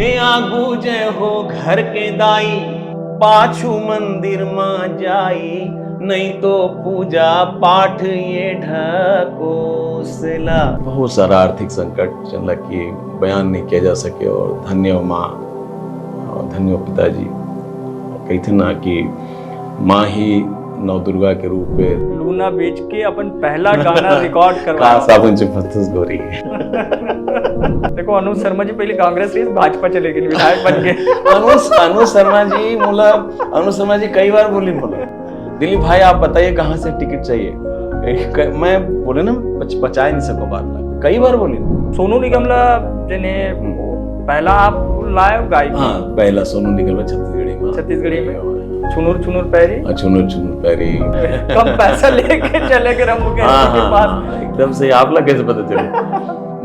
हे आगू जय हो घर के दाई, पाछू मंदिर मां जाई, नहीं तो पूजा पाठ ये ढकोसला। बहुत सारा आर्थिक संकट चला कि बयान नहीं किया जा सके। और धन्य हो माँ और धन्य हो पिताजी। कहते ना कि माँ ही नौ दुर्गा के रूप में लूना बेच के अपन पहला गाना रिकॉर्ड करवा साबुन से फतस गोरी। देखो अनुज शर्मा जी पहले कांग्रेस से भाजपा चले गए, विधायक बन गए। अनुज शर्मा जी अनुज शर्मा जी कई बार बोली दिलीप भाई आप बताइए कहाँ से टिकट चाहिए। मैं बोले ना पचा नहीं सको बात कई बार बोली। सोनू निगम ला जिन्हें पहला आप लाए गायक। हाँ पहला सोनू निगम छत्तीसगढ़ी में छुनुर छुनुर पैरी। छुनुर पैरी कम पैसा लेके चले गए मुकेश जी के पास। एकदम से आप लोग कैसे पता चले।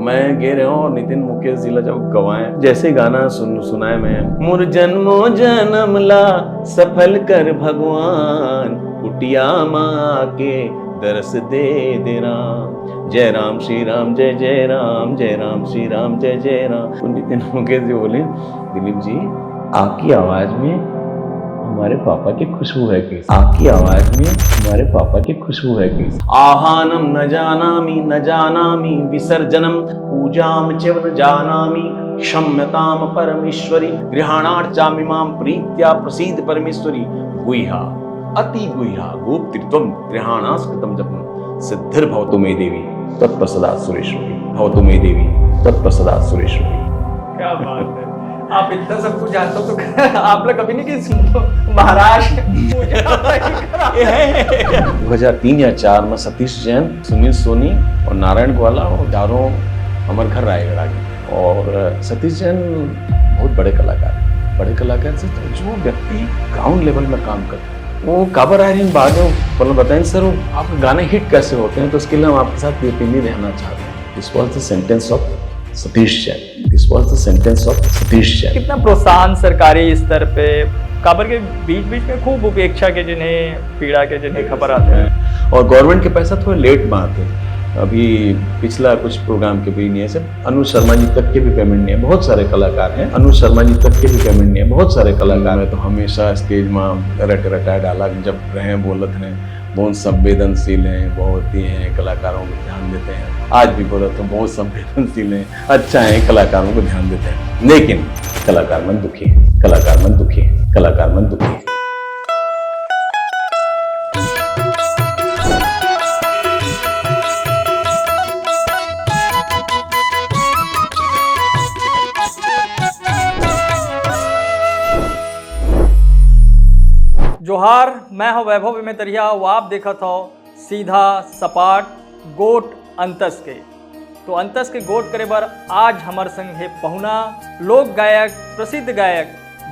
मैं गे रहा हूँ और नितिन मुकेश जी जब गवाए जैसे गाना सुनाए मैं मुर जन्मो जन्म ला सफल कर भगवान, कुटिया माँ के दरस दे राम, जय राम श्री राम जय जय राम, जय राम श्री राम जय जय राम। तो नितिन मुकेश जी बोले दिलीप जी आपकी आवाज में हमारे पापा की खुशबू है कैसी, आपकी आवाज में हमारे पापा की खुशबू है कैसी। आहानम न जानामि विसर्जनम पूजाम च न जानामि, क्षम्यताम परमेश्वरी, गृहाणार्चामि मां प्रीत्या प्रसीद परमेश्वरी, गुह्या अति गुह्या गोप्त्रित्वम गृहाणास्कृतम जपम, सिद्धिर भवतु मे देवी तत्प्रसादात् सुरेश्वरी, भवतु मे देवी तत्प्रसादात् सुरेश्वरी। क्या बात है, आप इतना सब कुछ जानते हो तो आप लोग कभी नहीं कि महाराष्ट्र 2003 या 2004 में सतीश जैन, सुनील सोनी और नारायण ग्वाला और चारों हमारे घर रायगढ़ आ गए। और सतीश जैन बहुत बड़े कलाकार से तो जो व्यक्ति ग्राउंड लेवल में काम करते वो काबर आ रहे हैं बाद में बताएं सर आपके गाने हिट कैसे होते हैं। तो उसके लिए हम आपके साथ यकीनी रहना चाहते हैं। This was the sentence of Satish Jain. This was the sentence of Satish Jain. कितना प्रोत्साहन सरकारी स्तर पे काबर के बीच में खूब उपेक्षा के जिन्हें पीड़ा के जिन्हें खबर आते हैं। और गवर्नमेंट के पैसा थोड़े लेट में आते हैं। अभी पिछला कुछ प्रोग्राम के भी नहीं है सर, अनुज शर्मा जी तक के भी पेमेंट नहीं है। बहुत सारे कलाकार हैं, अनुज शर्मा जी तक के भी पेमेंट नहीं है। बहुत सारे कलाकार हैं तो हमेशा स्टेज में रटा डाला जब रहे बोलत हैं बहुत संवेदनशील हैं, बहुत ही हैं कलाकारों को ध्यान देते हैं। आज भी बोला तो बहुत संवेदनशील हैं, अच्छा है, कलाकारों को ध्यान देते हैं। लेकिन कलाकार मन दुखी है, कलाकार मन दुखी है, कलाकार मन दुखी है। जोहार, मैं हूं वैभव विमेतरिया। वो आप देखा था सीधा सपाट गोट अंतस के। तो अंतस के गोट करे बार आज हमारे संग है पहुना लोक गायक, प्रसिद्ध गायक,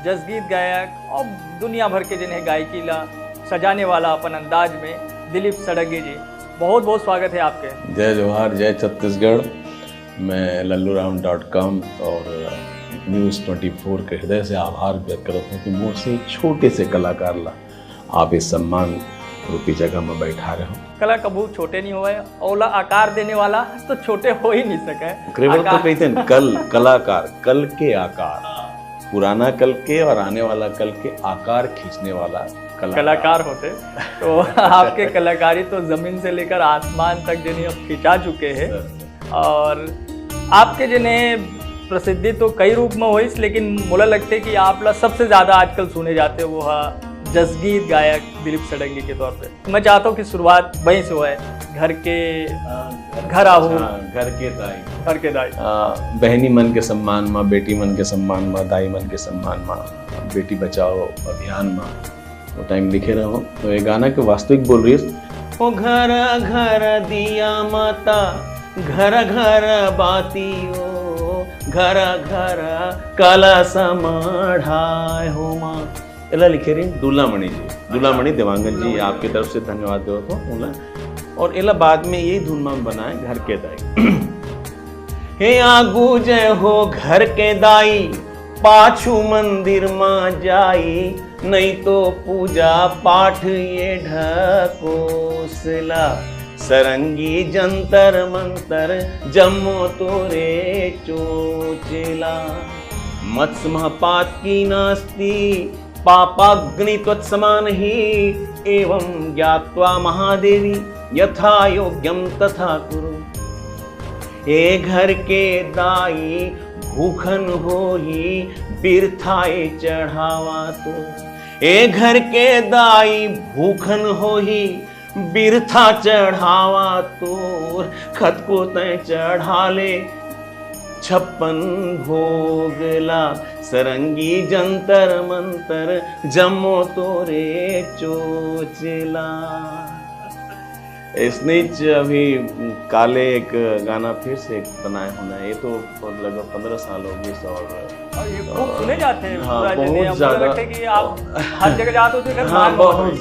जसगीत गायक और दुनिया भर के जिन्हें गायकी ला सजाने वाला अपन अंदाज में दिलीप सड़गे जी। बहुत बहुत स्वागत है आपके। जय जोहार, जय छत्तीसगढ़। मैं लल्लूराम.com और News24 के हृदय से आभार व्यक्त करता हूँ कि मुझसे छोटे से कलाकार ला आप इस सम्मान रूपी जगह में बैठा रहे हो। कला कबू छोटे नहीं हुए, ओला आकार देने वाला तो छोटे हो ही नहीं सके। तो कहते हैं कलाकार, कल के आकार, पुराना कल के और आने वाला कल के आकार खींचने वाला कलाकार होते। तो आपके कलाकारी तो जमीन से लेकर आसमान तक जिन्हें अब खिंचा चुके हैं। और आपके जिन्हें प्रसिद्धि तो कई रूप में हुई, लेकिन मुझे लगता है कि आप लोग सबसे ज्यादा आजकल सुने जाते वो है जसगीत गायक दिलीप सड़ंगी के तौर पे। मैं चाहता हूँ कि शुरुआत वहीं से हुआ है, घर के दाई बहनी मन के सम्मान में, बेटी मन के सम्मान में, दाई मन के सम्मान में, बेटी बचाओ अभियान में वो टाइम लिखे रहो। तो ये गाना के वास्तविक बोल रही है ओ घर घर दिया माता, घर घर बातियो, घर घर काला समाढ़ाए हो माँ। एला लिखे रही दूल्हामणि जी, दूल्हामणि देवांगन जी, आपकी तरफ से धन्यवाद दो तो। और एला बाद में यही धुन में बनाए घर के दाई। हे आगू जय हो घर के दाई, पाछू मंदिर मां जाई, नहीं तो पूजा पाठ ये ढकोसला, सरंगी जंतर मंतर जम्मो तोरे चोचला, मत्स्यः पातकी नास्ति पापाग्नि त्वत्समान ही एवं ज्ञात्वा महादेवी यथा योग्यम तथा कुरु। ए घर के दाई भूखन हो ही बिरथाए चढ़ावा तो। ए घर के दाई भूखन हो ही बिरथा चढ़ावा तोर। खत को तय चढ़ा ले 56 भोगला सरंगी जंतर मंतर जमो तोरे चोचला। इसने अभी काले एक गाना फिर से बनाए होना है, ये तो लगभग 15 साल हो गए और ये खूब सुने जाते हैं। हाँ, पूरा बहुत जगह ज्यादा। लगता है कि आप हर जगह जाते हो तो इधर हाँ मान बहुत बहुत है।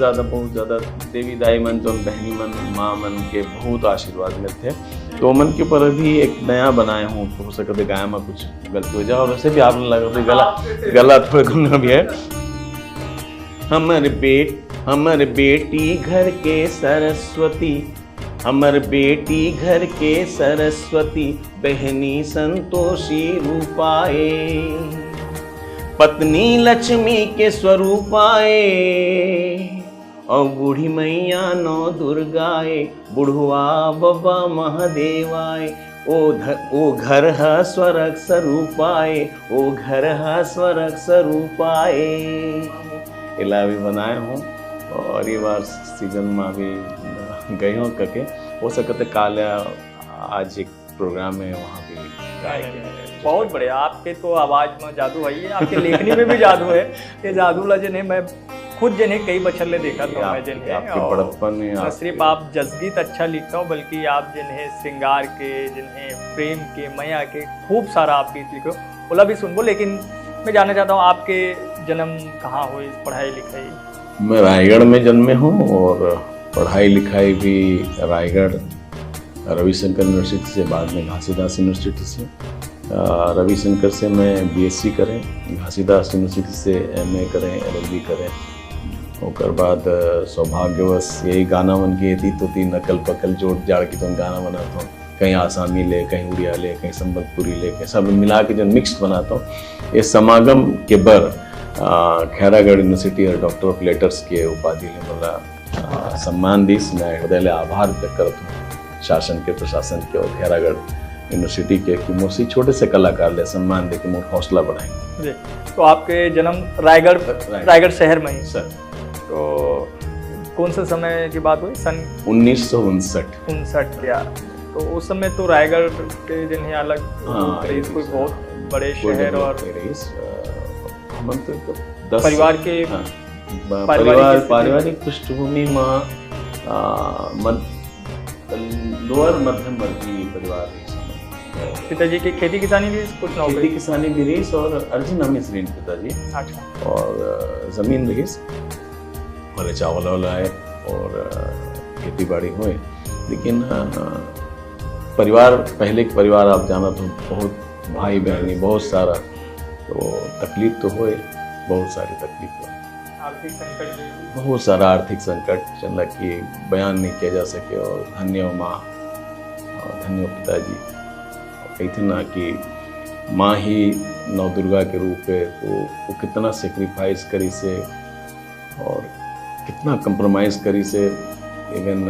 ज़्यादा देवी दाई मन तो बहनी मन माँ मन के बहुत आशीर्वाद मिलते हैं। तो मन के ऊपर अभी एक नया बनाए हूँ, तो हो सकता गाया में कुछ गलती हो जाए और वैसे भी आपने लगा तो गला थोड़ा गुना भी है। हमर बेटी घर के सरस्वती, हमर बेटी घर के सरस्वती बहनी संतोषी रूपाए। पत्नी लक्ष्मी के स्वरूपाए और बूढ़ी मैया नौ दुर्गाए। बुढ़वा बाबा महादेवाए ओ घर है स्वर्ग स्वरूपाए। ओ घर है स्वर्ग स्वरूपाए। इला भी बनाए हूँ और ये बार सीजन में अभी गई हूँ करके हो सकते काल आज एक प्रोग्राम है वहाँ भी गाएंगे। बहुत बढ़िया, आपके तो आवाज में जादू है, आपके लेखनी में भी जादू है। ये जादू ला जिन्हें मैं खुद जिन्हें कई बच्चर ले देखा था मैं जिन्हें, आपके और बड़प्पन न सिर्फ आप जसगीत अच्छा लिखता हो बल्कि आप जिन्हें श्रृंगार के, जिन्हें प्रेम के, मैया के खूब सारा आप गीत लिखो बोला भी सुनबो। लेकिन मैं जानना चाहता हूँ आपके जन्म कहाँ हुई, पढ़ाई लिखाई? मैं रायगढ़ में जन्मे हूँ और पढ़ाई लिखाई भी रायगढ़ रविशंकर यूनिवर्सिटी से, बाद में घासीदास यूनिवर्सिटी से। रविशंकर से मैं बीएससी करें, घासीदास यूनिवर्सिटी से एमए करें, एलएलबी करें। ओकर बाद सौभाग्यवश यही गाना बन के थी तो तीन नकल पकल जोड़ जाड़ की तो गाना बनाता हूँ। कहीं आसामी ले, कहीं उड़िया ले, कहीं संबलपुरी ले, कहीं सब मिला के जो मिक्स बनाता हूँ। ये समागम के बर खैरागढ़ यूनिवर्सिटी और डॉक्टर ऑफ लेटर्स के उपाधि ने बोला सम्मान दी। मैं हृदय आभार व्यक्त करता हूँ शासन के, प्रशासन के और खैरागढ़ यूनिवर्सिटी के कि मुझसे छोटे से कलाकार ले सम्मान दे के मुझे हौसला बढ़ाएं। तो आपके जन्म रायगढ़ शहर में ही सर। तो कौन सा समय की बात हुई? सन 1959 क्या? तो उस समय तो रायगढ़ के जिन्हें अलग कोई बहुत बड़े शहर और परिवार के पारिवारिक पृष्ठभूमि में लोअर मध्यम वर्गीय परिवार है। पिताजी की खेती किसानी भी कुछ नौकरी? खेती किसानी भी रही और अर्जुन अमित रही पिताजी। अच्छा। और जमीन रही भले चावल वाला है और खेती बाड़ी हुए। लेकिन परिवार, पहले के परिवार आप जाना तो बहुत भाई बहनी बहुत सारा, तो तकलीफ तो हुए, बहुत सारी तकलीफ हुई। आर्थिक संकट भी? बहुत सारा आर्थिक संकट चला कि बयान नहीं किया जा सके। और धन्य माँ और धन्य पिताजी। कहते ना कि माँ ही नौ दुर्गा के रूप है, तो वो कितना सेक्रीफाइस करी से और कितना कंप्रोमाइज़ करी से। इवन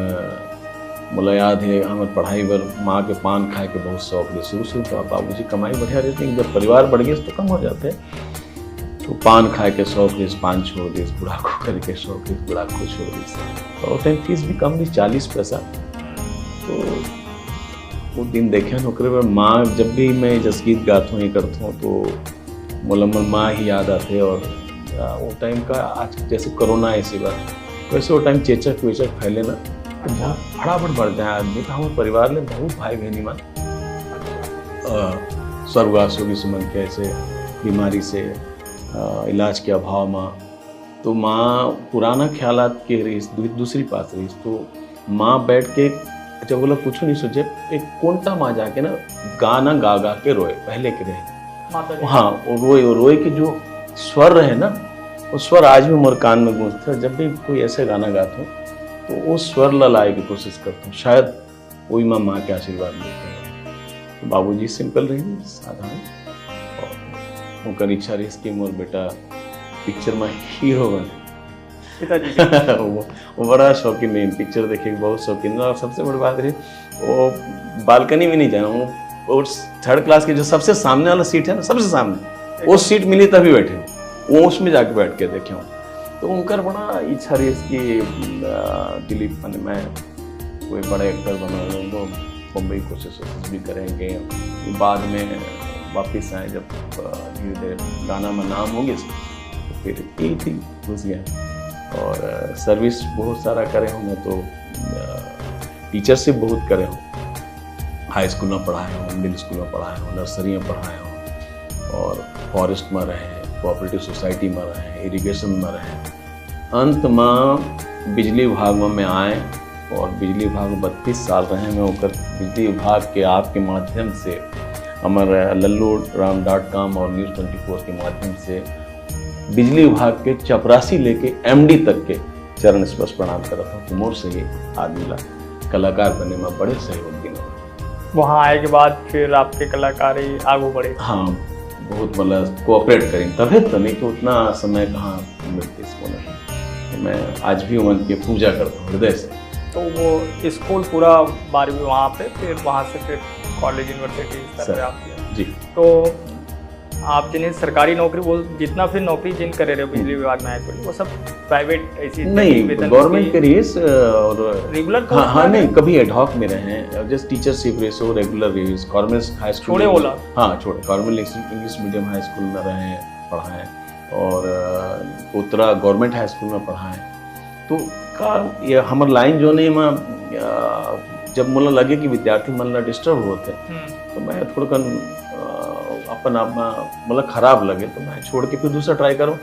मुझे याद है हमारे पढ़ाई पर माँ के पान खाए के बहुत शौक रहे। शुरू तो बाबू जी कमाई बढ़िया रहती है, जब परिवार बढ़ गया तो कम हो जाते हैं। तो पान खाए के शौक रही, पान छोड़ दी, बुढ़ा को करके शौक रही, बुढ़ा को छोड़ दी। और टाइम फीस भी कम थी, 40 पैसा। तो वो दिन देखे नौकरी पर माँ, जब भी मैं जसगीत गाता हूँ ये करता हूँ तो मुलम्मल माँ ही याद आते। और वो टाइम का आज जैसे कोरोना है इसी बार, वैसे वो टाइम चेचक वेचक फैले ना तो बहुत फटाफट बढ़ जाए आदमी। तो हमारे परिवार में बहुत भाई बहनी माँ स्वर्गवास होगी सुमन के ऐसे बीमारी से, इलाज के अभाव में। तो माँ पुराना ख्यालात के रही, दूसरी पास रही। तो माँ बैठ के अच्छा बोला कुछ नहीं सोचे, एक कोंटा माँ जाके ना गाना गा गा के रोए पहले के रहे। हाँ, और रोए के जो स्वर रहे ना, वो स्वर आज भी मोर कान में गूंजते हैं। जब भी कोई ऐसे गाना गाता हूँ तो वो स्वर लाए की कोशिश करता हूँ, शायद वही माँ के आशीर्वाद मिलते हैं। तो बाबूजी सिंपल रही, साधारण, और होकर इच्छा रही कि मोर बेटा पिक्चर में हीरो बने। पिताजी वो बड़ा शौकीन नहीं, पिक्चर देखे बहुत शौकीन। और सबसे बड़ी बात रही वो बालकनी में नहीं जाना, वो 3rd क्लास के जो सबसे सामने वाला सीट है ना, सबसे सामने वो सीट मिली तभी बैठे वो उसमें जाके बैठ के देखे हूँ। तो उनका बड़ा इच्छा रही इसकी दिलीप मैं कोई बड़े एक्टर बना तो बम्बई कोशिश भी करेंगे। बाद में वापस आए जब धीरे धीरे गाना में नाम हो गया तो फिर यही थी घुस गया। और सर्विस बहुत सारा करे हूँ मैं, तो टीचरशिप बहुत करे हूँ। हाई स्कूल में पढ़ाए हूँ, मिडिल स्कूल में पढ़ाए हूँ, नर्सरी में पढ़ाए हूँ, और फॉरेस्ट में रहे, कोऑपरेटिव सोसाइटी में रहे, इरिगेशन में रहे। अंत में बिजली विभाग में मैं आए और बिजली विभाग में 32 साल रहे मैं। होकर बिजली विभाग के आपके माध्यम से हमारे lalluraam.com और News 24 के माध्यम से बिजली विभाग के चपरासी लेके MD तक के चरण स्पर्श प्रणाम करता हूँ। मोर से ही आदमी ला कलाकार बनने में बड़े सहयोग दिनों। वहाँ आए के बाद फिर आपके कलाकारी आगे बढ़े? हाँ, बहुत मतलब कोऑपरेट करें तभी तो, नहीं तो उतना समय कहाँ मिलते इसको नहीं। तो मैं आज भी उमन की पूजा करता हूँ हृदय से। तो वो स्कूल पूरा 12वीं वहाँ पे, फिर वहाँ से फिर कॉलेज यूनिवर्सिटी स्तर पे आप किया। जी। तो आप जिन्हें सरकारी नौकरी बोल, जितना फिर नौकरी जिन करे रहे हो बिजली विभाग में आए थे, वो सब प्राइवेट ऐसी नहीं, गवर्नमेंट के रेस और रेगुलर? हाँ नहीं, कभी एडहॉक में रहे हैं, जस्ट टीचरशिप रेस हो, रेगुलर रेस। कॉर्मेल हाई स्कूल छोड़े बोला? हाँ छोड़े, कॉर्मेल इंग्लिश मीडियम हाई स्कूल में रहे हैं, पढ़ाएं, और उत्तरा गवर्नमेंट हाई स्कूल में पढ़ाएं। तो का ये हमार लाइन जो नहीं मैं जब मुझे लगे कि विद्यार्थी मन डिस्टर्ब होते तो मैं थोड़ा अपन आप मतलब खराब लगे तो मैं छोड़ के फिर दूसरा ट्राई करूँ।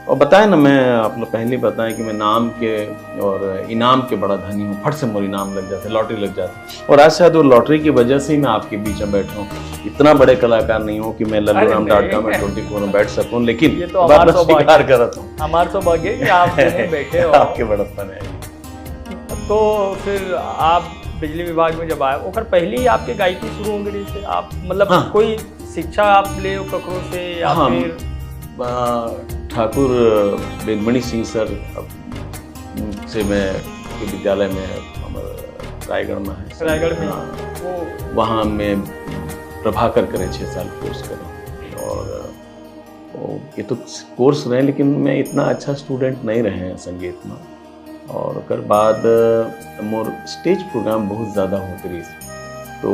और बताए ना, मैं अपना पहले बताएं कि मैं नाम के और इनाम के बड़ा धनी हूँ। फट से मोर इनाम लग जाते, लॉटरी लग जाती, और आज शायद वो लॉटरी की वजह से ही मैं आपके बीच में बैठा हूँ। इतना बड़े कलाकार नहीं हूँ कि मैं lalluraam.com में 24 में बैठ सकूँ, लेकिन ये तो स्वीकार करता हूँ। हमारे सौभाग्य है कि आप बैठे हो, आपके बड़प्पन है। तो फिर आप बिजली विभाग में जब आए, ओकर पहले ही आपके गायकी शुरू हो गई से? आप मतलब हाँ। कोई शिक्षा आप ले ककरो से या हाँ, फिर? ठाकुर बेनमणि सिंह सर से मैं विद्यालय में रायगढ़ में है, रायगढ़ में वो वहाँ मैं प्रभाकर करे 6 साल कोर्स करे। और ये तो कोर्स रहे, लेकिन मैं इतना अच्छा स्टूडेंट नहीं रहे हैं संगीत में। और उसके बाद मोर स्टेज प्रोग्राम बहुत ज़्यादा होते रही, तो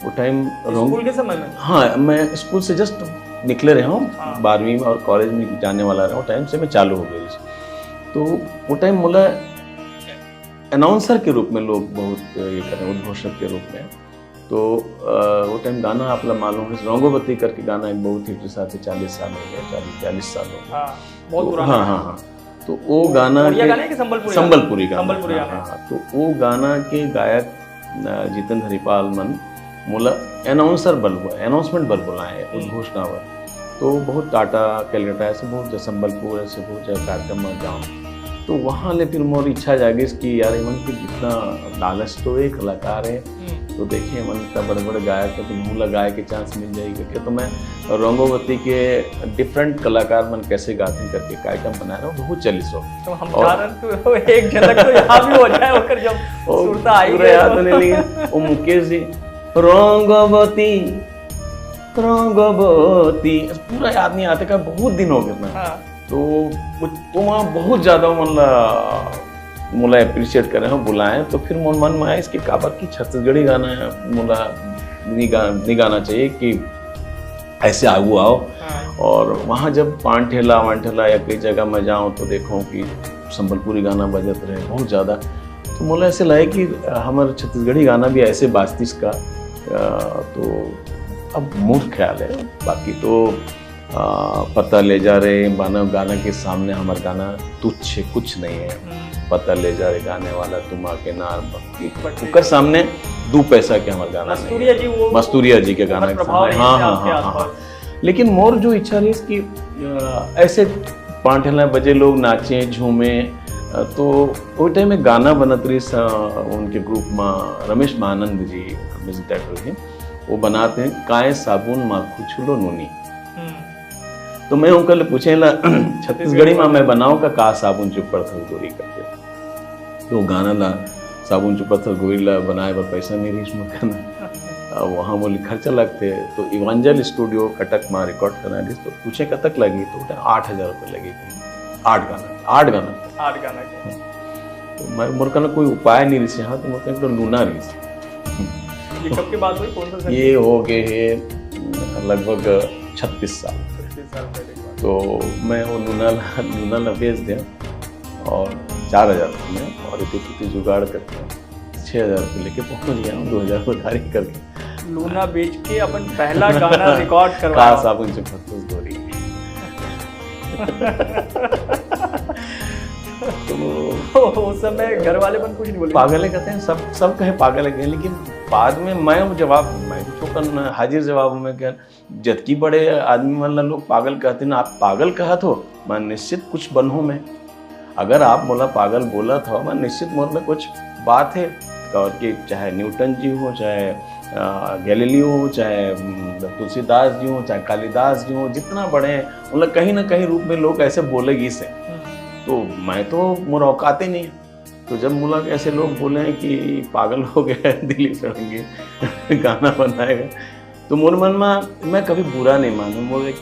वो टाइम स्कूल के समय में? हाँ, मैं स्कूल से जस्ट निकले रहा हूँ, 12वीं में, और कॉलेज में जाने वाला रहा हूँ, टाइम से मैं चालू हो गई। तो वो टाइम मुझे अनाउंसर के रूप में लोग बहुत ये करें, उद्घोषक के रूप में। तो वो टाइम गाना आप लोग मालूम है, रंगोवती करके गाना एक बहुत हिट रहा था, 40 साल हो गए, 40 साल हो गए, बहुत पुराना। हाँ। तो वो गाना संबलपुरी गाना, तो वो गाना के गायक जितेंद्र हरिपाल मन मोला अनाउंसमेंट बल बुलाए उद्घोषणा पर। तो बहुत टाटा, कलकत्ता, ऐसे बहुत संबलपुर, ऐसे बहुत जगह कार्यक्रम में जाऊँ, तो वहाँ ले फिर मोर इच्छा जागी कि यार मन की जितना लालच तो एक कलाकार है, तो देखिए मन इतना बड़े बड़े गायक है, तो मुँह लगाए के चांस मिल जाएगी करके। तो मैं रंगोवती के डिफरेंट कलाकार मन कैसे गाते हैं करके कार्यक्रम बना रहा हूँ, बहुत 40 हो। तो हम तो एक झलक तो यहाँ भी हो जाए, होकर जब सुरता आई पूरा याद नहीं, लेकिन वो मुकेश जी रंगोवती पूरा याद नहीं आते का, बहुत दिन हो गए ना। तो वहाँ बहुत ज़्यादा मुला अप्रिशिएट करें हैं, बुलाएं। तो फिर मन में आया इसके काबर की छत्तीसगढ़ी गाना है, मुला नहीं गाना चाहिए कि ऐसे आगू आओ। और वहाँ जब पानठेला वानठेला या कई जगह मैं जाऊँ तो देखूँ कि संबलपुरी गाना बजत रहे बहुत ज़्यादा, तो मुझे ऐसे लगे कि हमारे छत्तीसगढ़ी गाना भी ऐसे बास्तिस का। तो अब मूर्ख ख्याल है, बाकी तो पता ले जा रहे मानव गाना के सामने हमारा गाना तुच्छ कुछ नहीं है। पता ले जा रहे गाने वाला तुम आके नार उसका सामने 2 पैसा के हमारा गाना नहीं, मस्तूरिया जी के गाना के सामने। हाँ। लेकिन मोर जो इच्छा रही कि ऐसे 5 बजे लोग नाचे झूमे, तो वो टाइम में गाना बनत रही उनके ग्रुप में रमेश महानंद जी म्यूजिक डायरेक्टर हैं, वो बनाते हैं काय साबुन माखू छुलो नूनी। तो मैं उनका पूछे ला छत्तीसगढ़ी में मैं बनाऊँ का साबुन चुप पर था गोरी करके, तो गाना ला साबुन चुप पर गोरी ला बनाए पर पैसा नहीं रही इसमें करना, वहाँ बोली खर्चा लगते। तो इवांजल स्टूडियो कटक में रिकॉर्ड करना थी, तो पूछे कब तक लगी, तो 8,000 रुपये लगे, 8 गाना के। तो मैं मोर का कोई उपाय नहीं रही, हाँ तो मोर तो लूना रही। ये कब की बात हुई, कौन सा साल? ये हो गए है लगभग 36 साल पहले। तो मैं वो लूना बेच दें और 4,000 में और इतनी जुगाड़ करके 6,000 रुपये लेके पहुँच गया हूँ, 2,000 उधारी करके लूना बेच के अपन पहला गाना रिकॉर्ड करवाया। का साबुन से फतूस गोरी। तो उस समय घर वाले बन कुछ नहीं बोले, पागल है कहते हैं, सब कहे पागल है, लेकिन बाद में मैं तो हाजिर जवाब में क्या जबकि बड़े आदमी वाला लोग पागल कहते हैं, आप पागल कहा तो मैं निश्चित कुछ बनूं मैं, अगर आप बोला पागल बोला था मैं निश्चित मोर में कुछ बात है, और कि चाहे न्यूटन जी हो, चाहे गैलीलियो हो, चाहे तुलसीदास जी हो, चाहे कालिदास जी हो, जितना बड़े हैं मतलब कहीं ना कहीं रूप में लोग ऐसे बोलेगी से, तो मैं तो मोर औकाते नहीं है। तो जब बोला कि ऐसे लोग बोले हैं कि पागल हो गया दिल्ली सड़ेंगे गाना बनाएगा, तो मोर मन में मैं कभी बुरा नहीं मानूँ, मोर एक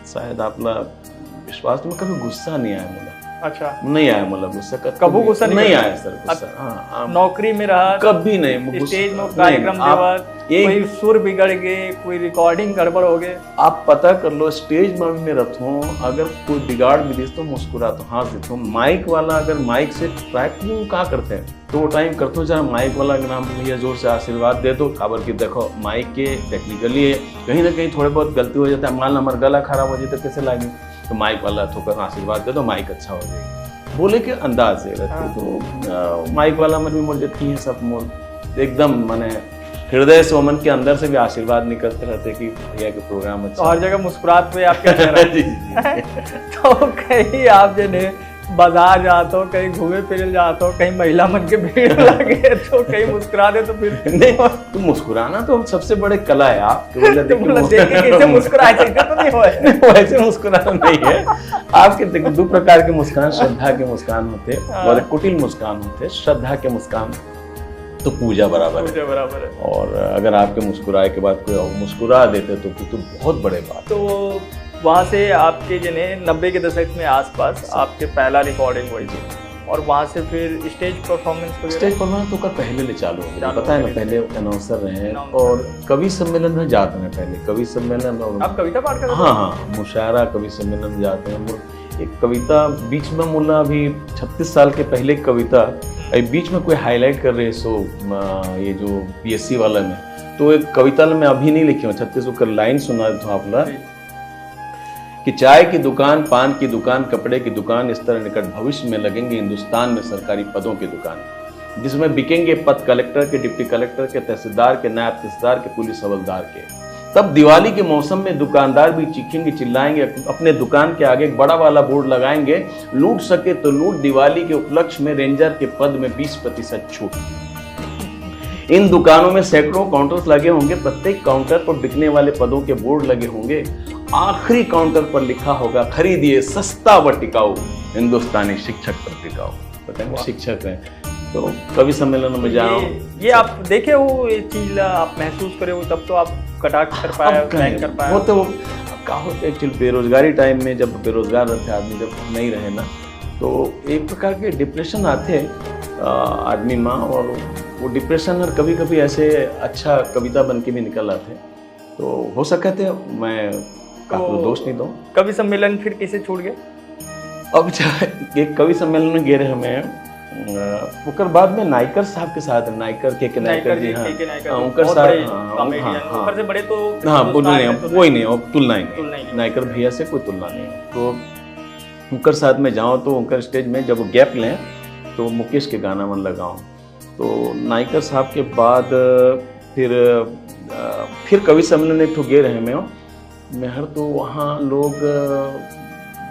शायद आपला विश्वास तो मैं कभी गुस्सा नहीं आया मोला। अच्छा, नहीं आया मतलब गुस्सा, कबू गुस्सा नहीं आया सर गुस्सा। हाँ, नौकरी में रहा कभी नहीं, स्टेज में कार्यक्रम देवा, कोई सुर बिगड़ गए, कोई रिकॉर्डिंग गड़बड़ हो गए, आप पता कर लो स्टेज में मैं रहता हूँ, अगर कोई बिगाड़ भी दे तो मुस्कुराता हूँ, हंस देता हूँ। माइक वाला अगर माइक से ट्रैक वो कहाँ करते हैं, तो वो टाइम करता हूँ जहाँ माइक वाला के नाम भैया जोर से आशीर्वाद दे दो, खबर की देखो माइक के टेक्निकली कहीं ना कहीं थोड़े बहुत गलती हो जाता है, मान लो हमारा गला खराब हो जाए तो कैसे लागे, तो माइक वाला थोड़ा आशीर्वाद दे दो, माइक अच्छा हो जाएगी बोले के अंदाज से रहते। तो माइक वाला मन भी मोड़ जाती है सब मोड़ एकदम मैंने हृदय से मन के अंदर से भी आशीर्वाद निकलते रहते कि भैया के प्रोग्राम अच्छा। तो हर जगह मुस्कुराहट पे आपके चेहरा तो कहीं आप जने बाजार जाते हो, कहीं घूमे फिरे जाते हो, कहीं महिला मन के भीड़ लगे तो कहीं मुस्कुरा दे, तो फिर नहीं तो मुस्कुराना तो सबसे बड़े कला है। आप कैसे मुस्कुराए तो नहीं हो वैसे मुस्कुराना नहीं है, आपके देखो 2 प्रकार के मुस्कान, श्रद्धा के मुस्कान होते और कुटिल मुस्कान होते। श्रद्धा के मुस्कान तो पूजा बराबर है, और अगर आपके मुस्कुराए के बाद कोई मुस्कुरा देते तो बहुत बड़े बात। तो वहाँ से आपके जने 90 के दशक में आसपास आपके पहला रिकॉर्डिंग हुई थी, और वहाँ से फिर स्टेज परफॉर्मेंस तो कर पहले ले चालू हो गया, पता है ना, पहले अनाउंसर रहे हैं और कवि सम्मेलन में जाते हैं। पहले कवि सम्मेलन और आप कविता पाठ करते हैं? हाँ, मुशायरा कवि सम्मेलन में जाते हैं। एक कविता बीच में मुल्ला अभी 36 साल के पहले कविता बीच में कोई हाईलाइट कर रहे, सो ये जो PSC वाला में, तो एक कविता मैं अभी नहीं लिखी हूँ, 36 कर लाइन सुना था आपला कि चाय की दुकान, पान की दुकान, कपड़े की दुकान, इस तरह निकट भविष्य में लगेंगे हिंदुस्तान में सरकारी पदों की दुकान, जिसमें बिकेंगे पद कलेक्टर के, डिप्टी कलेक्टर के, तहसीलदार के, नायब तहसीलदार के, पुलिस हवलदार के। तब दिवाली के मौसम में दुकानदार भी चीखेंगे चिल्लाएंगे, अपने दुकान के आगे एक बड़ा वाला बोर्ड लगाएंगे, लूट सके तो लूट, दिवाली के उपलक्ष्य में रेंजर के पद में 20% छूट। इन दुकानों में सैकड़ों काउंटर्स लगे होंगे, प्रत्येक काउंटर पर बिकने वाले पदों के बोर्ड लगे होंगे, आखिरी काउंटर पर लिखा होगा खरीदिए सस्ता व टिकाऊ, हिंदुस्तानी शिक्षक पर टिकाऊ। पता है शिक्षक हैं, तो कवि सम्मेलन में जाओ, ये आप देखे हो, ये चीज आप महसूस करे हो, तब तो आप कटाक्ष कर पाए। वो तो क्या होता है एक्चुअली बेरोजगारी टाइम में, जब बेरोजगार रहते आदमी, जब नहीं रहे ना, तो एक प्रकार के डिप्रेशन आते आदमी माँ, और वो डिप्रेशन और कभी कभी ऐसे अच्छा कविता बन के भी निकल आते, तो हो सके थे मैं काफी दोष नहीं दूँ। कवि सम्मेलन फिर कैसे छूट गए? अब एक कवि सम्मेलन में गए रहे हमें, उनकर बाद में नाइकर साहब के साथ, नाइकर जी, हाँ उनकर साथ, ऊपर से बड़े तो हाँ बोल नहीं, कोई नहीं, अब तुलना ही नहीं, नाइकर भैया से कोई तुलना नहीं। तो उनकर साथ में जाऊँ तो उनकर स्टेज में जब गैप लें तो मुकेश के गाना मन लगाऊँ, तो नाइकर साहब के बाद फिर कवि सम्मेलन एक ठो गे रहे मेहर, तो वहाँ लोग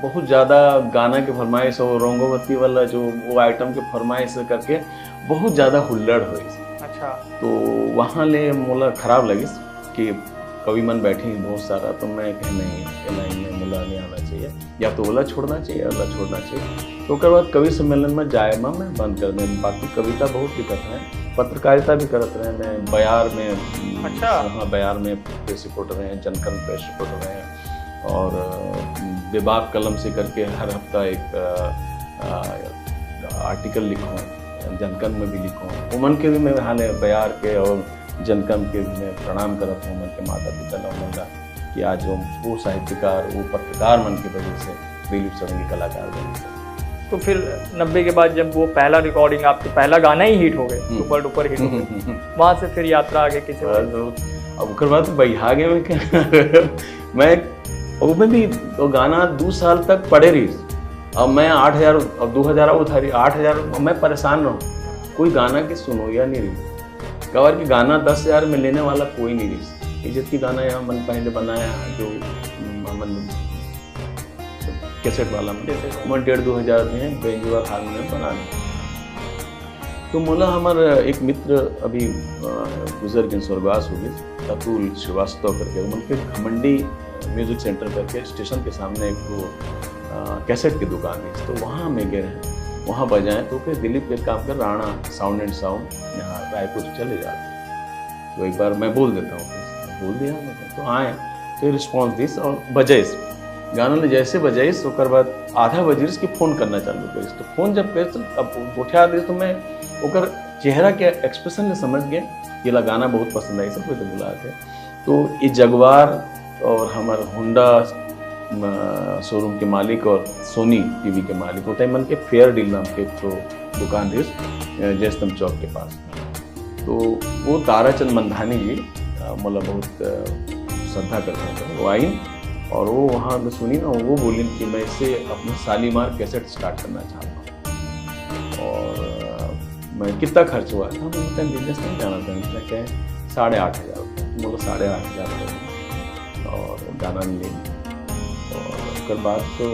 बहुत ज़्यादा गाना के फरमाइश और रंगोवती वाला जो वो आइटम के फरमाइश करके बहुत ज़्यादा हुल्लड़ हुई। अच्छा, तो वहाँ ले मोला खराब लगी कि कवि मन बैठी बहुत सारा, तो मैं कह नहीं ये लाइन में मुला नहीं आना चाहिए, या तो ओला छोड़ना चाहिए, ओला छोड़ना चाहिए। तो ओकर बाद कवि सम्मेलन में जाए मैं बंद कर दें। बाकी कविता बहुत लिखत है, पत्रकारिता भी करत रहे मैं, बयार में। अच्छा। हाँ, बयार में प्रेस रिपोर्टर हैं, जनकन प्रेस रिपोर्टर हैं, और विभाग कलम से करके हर हफ्ता एक आर्टिकल लिखूँ, जनकन में भी लिखूँ। उमन के भी मैं हाल है, बयार के और जनकन के भी मैं प्रणाम करत हूँ, उमन के माता पिता लोगों का, कि आज वो साहित्यकार, वो पत्रकार मन की वजह से, दिलीप षडंगी कलाकार बने से। तो फिर 90 के बाद जब वो पहला रिकॉर्डिंग, आपके पहला गाना ही हिट हो गए, सुपर डुपर हिट हो गए, वहाँ से फिर यात्रा आगे किसी अब ओकर बाद बैहागे में मैं वो में भी वो गाना 2 साल तक पड़े रही। अब मैं 8,000, अब 2,000 उधारी, 8,000 मैं परेशान रहूँ, कोई गाना की सुनो या नहीं रही। कवर की गाना 10,000 में लेने वाला कोई नहीं रही। इज्जत की गाना यहाँ मन पहले बनाया, जो मन कैसेट वाला मन 1,500-2 हज़ार में बेंजुआ हाल में बना दिया। तो मोला हमार एक मित्र अभी गुजर के स्वर्गवास हो गए, अतुल श्रीवास्तव करके, उनके घमंडी म्यूजिक सेंटर करके स्टेशन के सामने एक कैसेट की दुकान है, तो वहाँ में गए हैं, वहाँ बजाएं। तो फिर दिलीप के काम कर राणा साउंड एंड साउंड यहाँ रायपुर चले जाते, तो एक बार मैं बोल देता हूँ, बोल दिया मैंने, तो आए, तो रिस्पॉन्स दिस और बजाइस गाना ने जैसे बजाइस, ओकर बाद आधा बजे की फ़ोन करना चालू करिस। तो फ़ोन जब करिस, तो अब उठा दिस, तो मैं ओकर चेहरा के एक्सप्रेशन ने समझ गए ये ला गाना बहुत पसंद आई, सब कोई तो बुला थे। तो ये जगवार और हमारे होंडा शोरूम के मालिक और सोनी टीवी के मालिक, वो टाइम मन के फेयर डील नाम के तो दुकान थी जयस्तंभ चौक के पास। तो वो ताराचंद मंधानी जी मोला बहुत श्रद्धा करते हैं, वो आई और वो वहाँ में सुनी ना, वो बोली कि मैं इससे अपना शालीमार कैसेट स्टार्ट करना चाहता हूँ, और मैं कितना खर्च हुआ था, मैं बिजनेस नहीं जाना था, इसमें क्या 8,500 रुपये, बोलो 8,500 रुपये और गाना नहीं लेंगे। और उसके बाद तो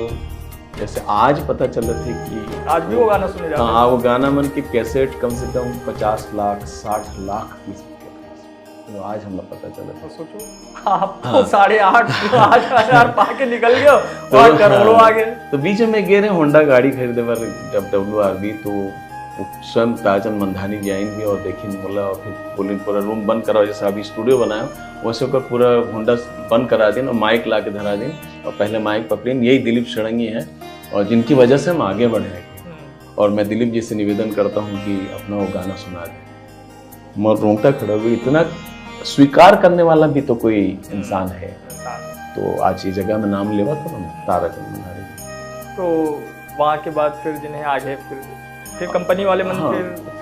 जैसे आज पता चला थे कि आज भी वो गाना सुने जाते हैं। हाँ, वो गाना मन की कैसेट कम से कम 50 लाख 60 लाख की, तो आज हमें पता चला। तो सोचो आप तो 8,500 पा के निकल गए और करोड़ों आ गए। तो बीच में गए रहे होंडा गाड़ी खरीदे पर, जब WRV तो स्वयं ताराचंद मंधानी जी आई भी और देखी बोला, और फिर बोले पूरा रूम बंद कराओ, जैसे अभी स्टूडियो बनाया वैसे ओकर पूरा होंडा बंद करा दिन और माइक ला के धरा दिन, और पहले माइक पकड़ीन, यही दिलीप षडंगी है और जिनकी वजह से हम आगे बढ़े हैं। और मैं दिलीप जी से निवेदन करता हूँ कि अपना वो गाना सुना दें। मैं रोंगटा खड़ा हुई, इतना स्वीकार करने वाला भी तो कोई इंसान है। तो आज ये जगह में नाम लेवा तो हम ताराचंद मंधानी जी। तो वहाँ के बाद फिर जिन्हें आगे फिर कंपनी वाले मन, हाँ,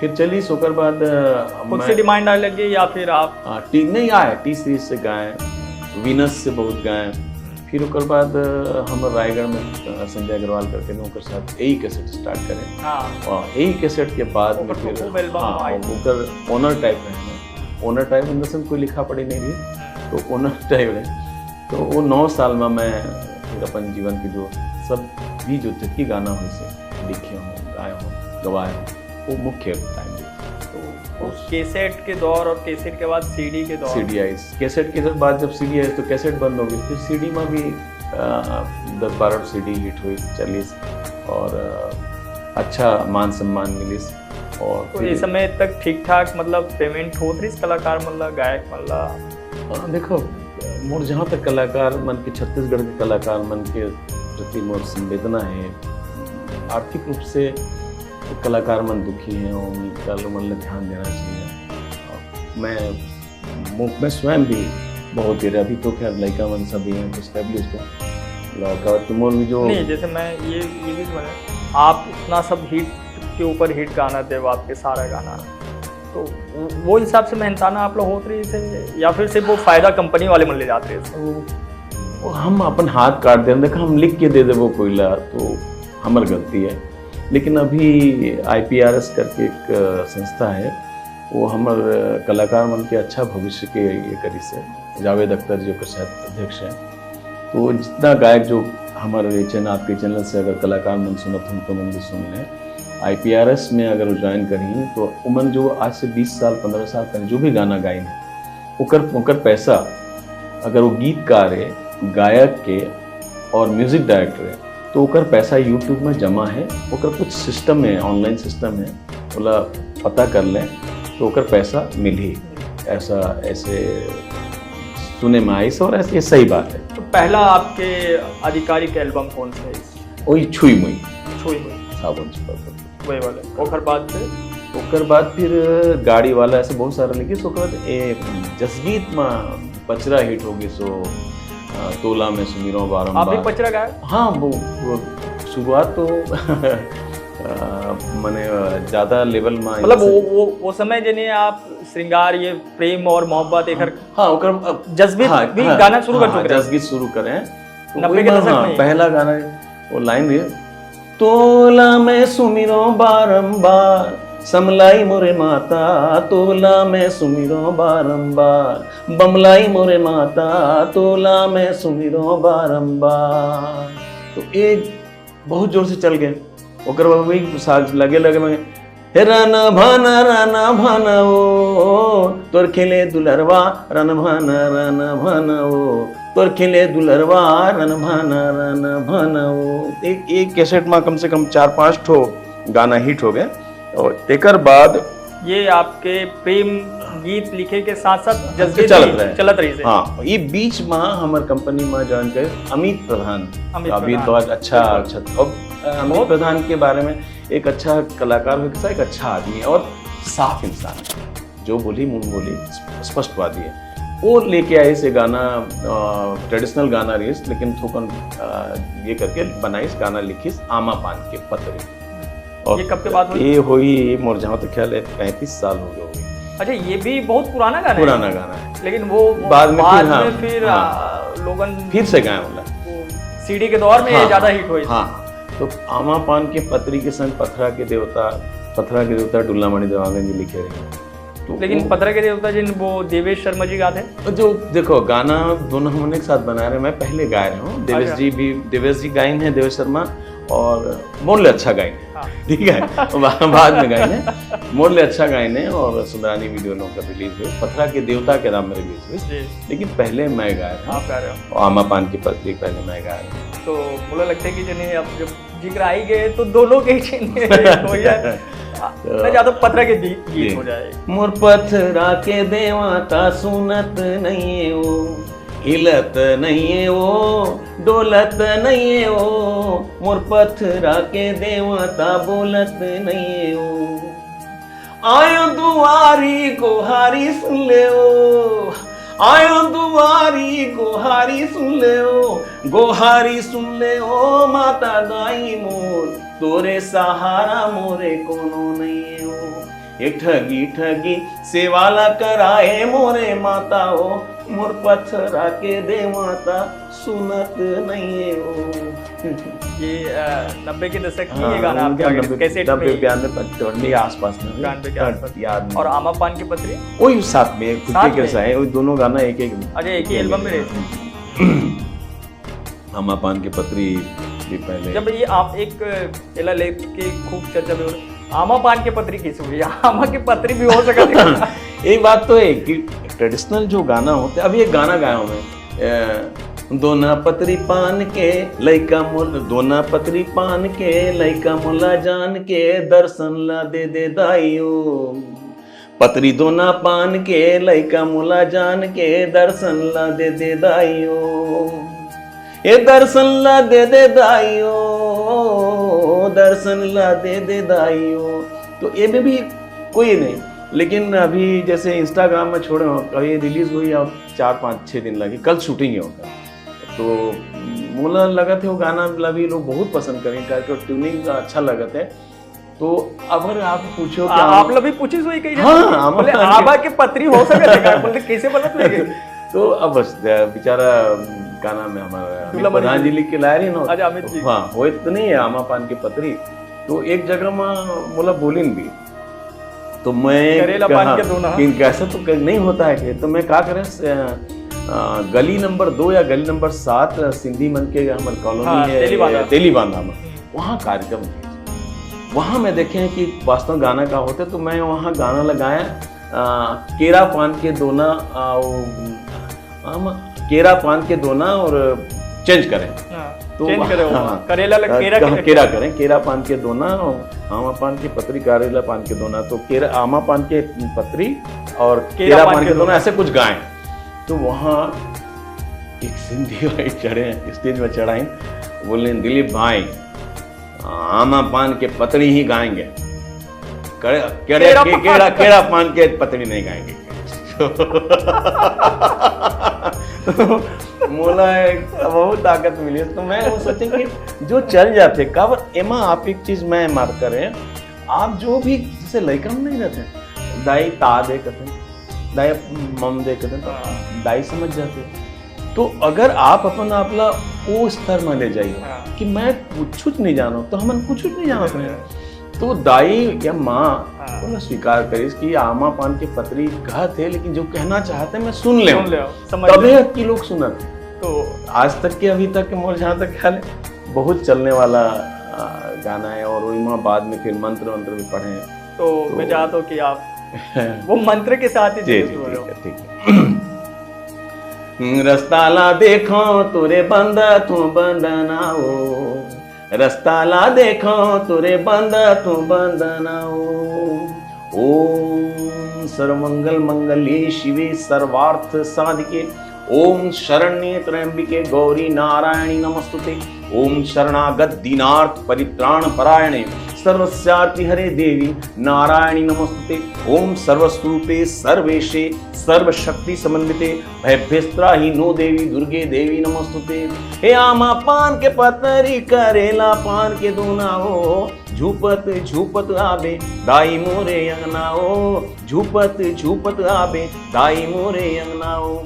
फिर चली सोकर बाद खुद से डिमांड आने लगी, या फिर आप टी नहीं आए, टी सीरीज से गाए, वीनस से बहुत गाए। फिर उसके बाद हम रायगढ़ में संजय अग्रवाल करके उनके साथ यही कैसेट स्टार्ट करें। हाँ, और यही कैसेट के बाद में फिर उनकर ओनर टाइप है, ओनर टाइप इन द कोई लिखा पढ़ी नहीं रही, तो ओनर टाइप है। तो वो 9 साल में मैं फिर अपन जीवन की जो सब भी जो जितनी गाना हो से लिखे हों, गाए हों, गवाए हों, वो मुख्य टाइम तो कैसेट के दौर और कैसेट के बाद सीडी के दौर। सीडी आई, कैसेट के बाद जब सीडी आई तो कैसेट बंद हो गई, फिर सीडी में भी 10-12 सीडी हिट हुई, 40 और अच्छा मान सम्मान मिली। और तो इस समय तक ठीक ठाक मतलब पेमेंट होत रही कलाकार मतलब गायक मतलब? देखो मोर जहाँ तक कलाकार मन के, छत्तीसगढ़ के कलाकार मन के प्रति मोर संवेदना है, आर्थिक रूप से कलाकार मन दुखी हैं और उनका मन ध्यान देना चाहिए। मैं स्वयं भी बहुत देर, अभी तो क्या लड़का मन सभी हैं तो स्टेब्लिश को लड़का तुम भी जो नहीं, जैसे मैं ये भी समझ, आप इतना सब हिट के ऊपर हिट गाना थे, आपके सारा गाना, तो वो हिसाब से मेहनताना आप लोग होते रही से, या फिर सिर्फ वो फायदा कंपनी वाले मन ले जाते हैं? वो हम अपन हाथ काट दे, देखा हम लिख के दे दे वो कोयला, तो हमार गलती है। लेकिन अभी IPRS करके एक संस्था है, वो हमार कलाकार मन के अच्छा भविष्य के ये करी से, जावेद अख्तर जी के शायद अध्यक्ष हैं। तो जितना गायक जो हमारे चैनल, आपके चैनल से अगर कलाकार मन सुनत हम तो मन भी सुन लें, IPRS में अगर ज्वाइन करी तो उमन जो आज से 20 साल 15 साल पहले जो भी गाना गाई है, उकर पैसा अगर वो गीतकार है, गायक के और म्यूजिक डायरेक्टर है तो ओकर पैसा यूट्यूब में जमा है, ओकर कुछ सिस्टम है, ऑनलाइन सिस्टम है, बोला पता कर लें तो ओकर पैसा मिली। ऐसे सुने में आई और ऐसे ये सही बात है। तो पहला आपके आधिकारिक एल्बम कौन सा है? वही छुई मुई छुई मुई साबुन से वही वाले। ओकर बाद फिर गाड़ी वाला ऐसे बहुत सारा लिखी। सो ओकर जसगीत में पचरा हिट होगी। सो तोला में सुमिरो बारंबार। आप भी पचरा गाए? हाँ, वो शुरुआत तो मैंने ज्यादा लेवल में मतलब वो समय जने आप श्रृंगार ये प्रेम और मोहब्बत एक हाँ ओकर जसगीत भी गाना शुरू कर चुके हैं। जसगीत शुरू करें 90 के दशक में पहला गाना वो लाइन है, तोला में सुमिरो बारंबार समलाई मोरे माता, तोला में सुमिरो बारंबार बमलाई मोरे माता, तोला में सुमिरो बारंबार। तो एक बहुत जोर से चल गए। ओकर बाद वही साग लगे में राना भाना ओ तोर खेले दुलरवा रन भाना ओ तोर खेले दुलरवा रन भाना ओ। एक कैसेट में कम से कम 4-5 ठो गाना हिट हो गए। और एकर बाद ये आपके प्रेम गीत लिखे के साथ साथ जसगीत चलत रही से। हाँ, ये बीच में हमार कंपनी में ज्वाइन करे अमित प्रधान। अभी बहुत अच्छा अमित प्रधान के बारे में एक अच्छा कलाकार हो, एक अच्छा आदमी और साफ इंसान, जो बोली मुंह बोली स्पष्टवादी है। वो लेके आए से गाना ट्रेडिशनल गाना रेस, लेकिन थोकन ये करके बनाइस गाना लिखिस आमा पान के पतरे। और ये कब के बाद ये हुई मोर जहाँ तक ख्याल है 35 साल हो गए। अच्छा, ये भी बहुत पुराना गाना है, लेकिन वो बाद में फिर लोगन फिर से गाए होला सीडी के दौर में ज्यादा हिट हुई। हाँ, तो आमा पान के पत्री के संग पथरा के देवता डुल्लामणि देवांगन जी लिखे रहे। तो लेकिन पथरा के देवता जिन वो देवेश शर्मा जी गाते हैं। जो देखो गाना दोनों हमने एक साथ बना रहे, मैं पहले गाए रहा हूँ। देवेश जी गायन है, देवेश शर्मा, और मोरले अच्छा गायन है, ठीक है, बाद में गायन है। मोरले अच्छा गायन है और सुंदरानी वीडियो लोगों का रिलीज हुई, पथरा के देवता के नाम में रिलीज हुई, लेकिन पहले मैं गाया था। और आमा पान की पत्री पहले मैं गाया था। तो मुझे लगता है कि जने अब जब जिक्र आई गए तो दोनों के हो जाए मैं ज्यादा पथरा के गीत हो जाए। मोर पथरा के देवता सुनत नहीं हो, हिलत नहीं है वो, डोलत नहीं है वो, मोर पथरा के देवता बोलत नहीं है वो। आयो दुआरी को हारी सुन ले ओ, आयो दुआरी को हारी सुन ले ओ, गोहारी सुन ले ओ माता दाई मोर, तोरे सहारा मोरे कोनो नहीं है ओ। ये ठगी ठगी सेवाला कराए मोरे माता ओ, मोर पथरा के देवता सुनत नहीं है वो। ये 90 के दशक की ये गाना आपके कैसे 90-92 आसपास में याद। और आमा पान की पत्री वही साथ में खुद के कैसा है, वही दोनों गाना एक ही एल्बम में रहते। आमा पान की पत्री भी पहले जब ये आप एक एला लेके खूब चर्चा में आमा पान के पत्री किस हुई, आमा की पत्री भी हो सकती है। एक बात तो है कि ट्रेडिशनल जो गाना होते, अभी एक गाना गाया हूँ मैं, दोना पत्री पान के लइका मोल, दोना पत्री पान के लइका मोला जान के दर्शन ला दे दाइयो, पत्री दोना पान के लइका मोला जान के दर्शन ला दे दाइयो, ये दर्शन ला दे दाइयो, दर्शन ला दे दाइयो। तो ये में भी कोई नहीं, लेकिन अभी जैसे इंस्टाग्राम में छोड़े हो, कभी रिलीज हुई और 4-5-6 दिन लगे, कल शूटिंग ही होगा। तो मुझे लगा थे वो गाना भी लोग बहुत पसंद करें, करके ट्यूनिंग अच्छा लगा थे। तो अगर आप पूछो कि आप लोग भी पूछी हुई कहीं, हाँ, बोले आबा के पत्री हो सके, बोले कैसे बना लगे। तो अब बस बेचारा गाना में हमारा प्रधान जी लिख के लाए रही ना, हाँ वो इतनी है आमा पान की पत्री। तो एक जगह में बोला बोलिन भी, तो मैं कैसे तो नहीं होता है, तो मैं क्या करें, गली नंबर 2 या गली नंबर 7 सिंधी मन के हमारे कॉलोनी है तेली बांधा में, वहाँ कार्यक्रम थे। वहाँ मैं देखे कि वास्तव गाना का होते, तो मैं वहाँ गाना लगाया केरा पान के दोना केरा पान के दोना और चेंज करें तो चेंज करें हाँ, करेला केरा करें, केरा पान के दोना और आमा पान की पत्री, करेला पान के दोना। तो केरा आमा पान के पत्री और केरा पान के दोना ऐसे कुछ गाएं। तो वहाँ एक सिंधी भाई चढ़े, स्टेज में चढ़ाए, बोले दिलीप भाई आमा पान के पत्री ही गाएंगे, केरा पान के पत्री नहीं गाएंगे। मोला बहुत ताकत मिली। तो मैं वो सोचे कि जो चल जाते कब एमा आप एक चीज मैं मार करें, आप जो भी जैसे लड़का में नहीं रहते दाई ता दे कहते, दाई मम दे कहते, तो दाई समझ जाते। तो अगर आप अपन आपला वो स्तर में ले जाइए कि मैं कुछ नहीं जानो, तो हम कुछ नहीं जानते हैं, तो दाई या माँ को स्वीकार करिस कि आमा पान के पत्री कहा थे, लेकिन जो कहना चाहते मैं सुन ले, तभी की लोग सुनत। तो आज तक के अभी तक मोर जहाँ तक ख्याल है बहुत चलने वाला गाना है। और वही माँ बाद में फिर मंत्र भी पढ़े। तो मैं चाहता हूँ कि आप वो मंत्र के साथ ही ठीक है। रस्ताला देखो तुरे बंद तू बंदना हो, रस्ताला देखो तुरे बंद तू बंदना हो। ओम सर्वमंगल मंगले शिवे सर्वार्थ साधिके, ओम शरण्ये त्र्यंबिके गौरी नारायणी नमस्तुते। ओम शरणागत दीनार्थ परित्राण परायणे सर्वस्यार्ति हरे देवी नारायणी नमस्तुते। ओम सर्वस्वरूपे सर्वेशे सर्वशक्ति समन्विते भयभ्यस्त्राहि नो देवी दुर्गे देवी नमस्तुते। हे आमा पान के पतरी करेला पान के दोना हो, झूपत झूपत आबे दाई मोरे अंगना हो, झूपत झूपत आबे दाई मोरे अंगना हो।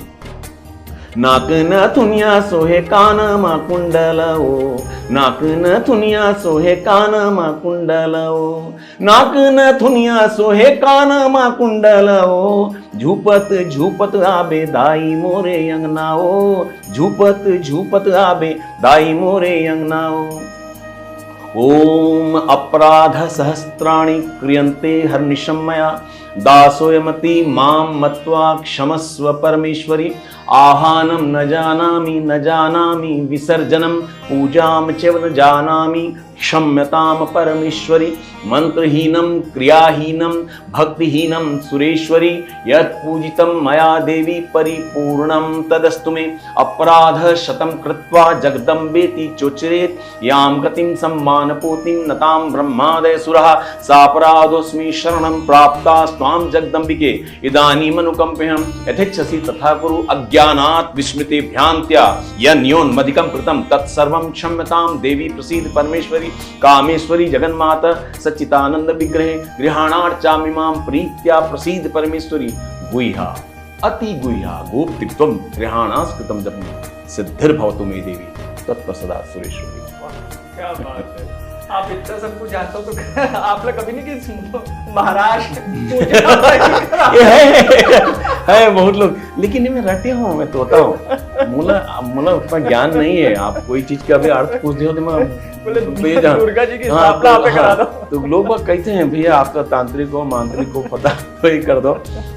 नाक न थुनिया सोहे कान मा कुंडल हो, नाक न थुनिया सोहे कान मा कुंडल हो, नाक न थुनिया सोहे कान मा कुंडल हो। झूपत झूपत आबे दाई मोरे अंगना हो, झूपत झूपत आबे दाई मोरे अंगना हो। ओम अपराध सहस्त्राणि क्रियन्ते हर्निशं मया, दासोयमति मां मत्वा क्षमस्व परमेश्वरी। आहानं न जानामि विसर्जनं पूजां च न जानामि क्षम्यतां परमेश्वरी। मंत्रहीनं क्रियाहीनं भक्तिहीनं सुरेश्वरी, यत् पूजितं मया देवी परिपूर्णं तदस्तु मे। अपराध शतं कृत्वा जगदम्बेति चोचरेत्, यां गतिं सम्मानपूतिं नतां ब्रह्मादय सुरः। सापराधोऽस्मि शरणं प्राप्ता स्वां जगदम्बिके, इदानीमनुकम्पेऽहं यथेच्छसि तथा कुरु। अज्ञानात् विस्मृते भ्रान्त्या यन्योन्मधिकं कृतं तत्सर्वं क्षम्यतां देवी प्रसीद परमेश्वरी। कामेश्वरी जगन्माता सच्चिदानंद विग्रहे, गृहाणार्चामि मां प्रीत्या प्रसीद परमेश्वरी। गुह्या अति गुह्या गोप्तित्वं गृहाणास्कृतं जपं सिद्धिर्भवतु मे देवी तत्प्रसादा सुरेश्वरी। क्या बात है, आप इतना सब कुछ जानते हो तो आप लोग कभी नहीं कि महाराष्ट्र है बहुत लोग, लेकिन मैं रटे हूँ, मैं तोता हूँ, मुला उतना ज्ञान नहीं है। आप कोई चीज का भी अर्थ पूछते हो तो मैं दुर्गा जी की स्थापना आप करा दो। तो लोग बाग कहते हैं भैया आपका तांत्रिक हो मांत्रिक हो पता तो ही कर दो,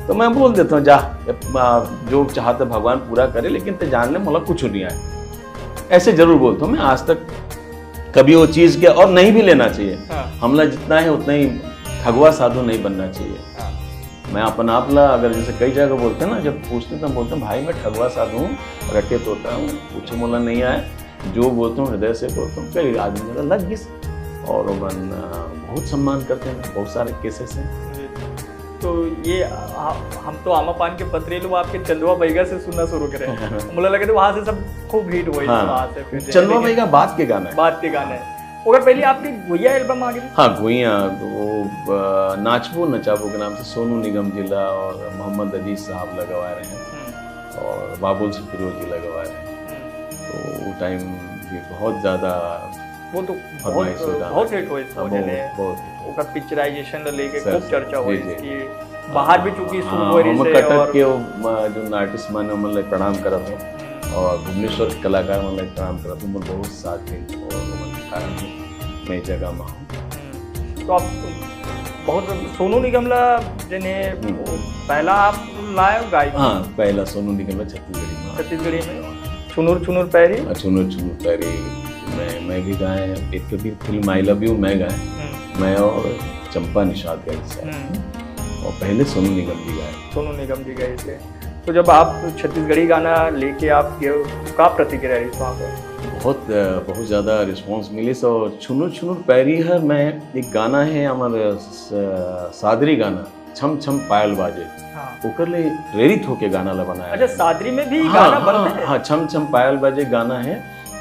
तो मैं बोल देता हूँ जा जो चाहते भगवान पूरा करे, लेकिन तो जान ले मुला कुछ नहीं आए, ऐसे जरूर बोलता हूँ मैं। आज तक कभी वो चीज के और नहीं भी लेना चाहिए। हमला जितना है उतना ही ठगवा साधु नहीं बनना चाहिए। मैं अपन आपला अगर जैसे कई जगह बोलते हैं ना, जब पूछते तो बोलते हैं भाई मैं ठगवा साधु हूँ, रटे तोता हूँ, पूछे मोला नहीं आए, जो बोलता हूँ हृदय से बोलता हूँ। कई आदमी मेरा लग गई और अपन बहुत सम्मान करते हैं, बहुत सारे केसेस हैं। तो ये हम तो आमा पान के पतरे लोग आपके चंदवा बैगा से सुनना शुरू करें, मुझे लगे तो वहाँ से सब खूब हिट हुई। हाँ, चंदवा बैगा बात के गाना है। अगर पहले आपकी गुइया एल्बम आ गई। हाँ गुइया, वो नाचबो नचाबो के नाम से सोनू निगम जिला और मोहम्मद अजीज साहब लगवा रहे हैं और बाबुल फिरोज जी लगवा रहे हैं। तो वो टाइम भी बहुत ज्यादा वो तो बहुत हिट हुई, बहुत पिक्चराइजेशन लेके खूब चर्चा हुई इसकी, बाहर भी चूंकि हम कटक के जो आर्टिस्ट माने मन प्रणाम करत हूँ और भुवनेश्वर के कलाकार मन प्रणाम करत हूँ, बहुत साथ है और कारण मैं जगह में हूँ। तो आप बहुत सोनू निगम ला जने पहला आप लाए हो गाय? हाँ, पहला सोनू निगम में छत्तीसगढ़ी में। छत्तीसगढ़ी में चुनुर चुनुर पैरी। चुनुर चुनुर पैरी मैं भी गाए, एक कभी फिल्म आई लव यू मैं गाए, मैं और चंपा निषाद गए थे, और पहले सोनू निगम जी गाए। सोनू निगम जी गए थे। तो जब आप छत्तीसगढ़ी गाना लेके आप गए तो क्या प्रतिक्रिया रही वहाँ पर? बहुत ज़्यादा रिस्पांस मिली। सो छुनुर छुनुर पैरी है, मैं एक गाना है हमारे सादरी गाना छम छम पायल बाजे, हाँ। ओकर ले प्रेरित होके गाना ला बनाया। अच्छा, सादरी में भी हाँ, गाना हाँ, बनता है? हाँ, छम छम पायल बाजे गाना है,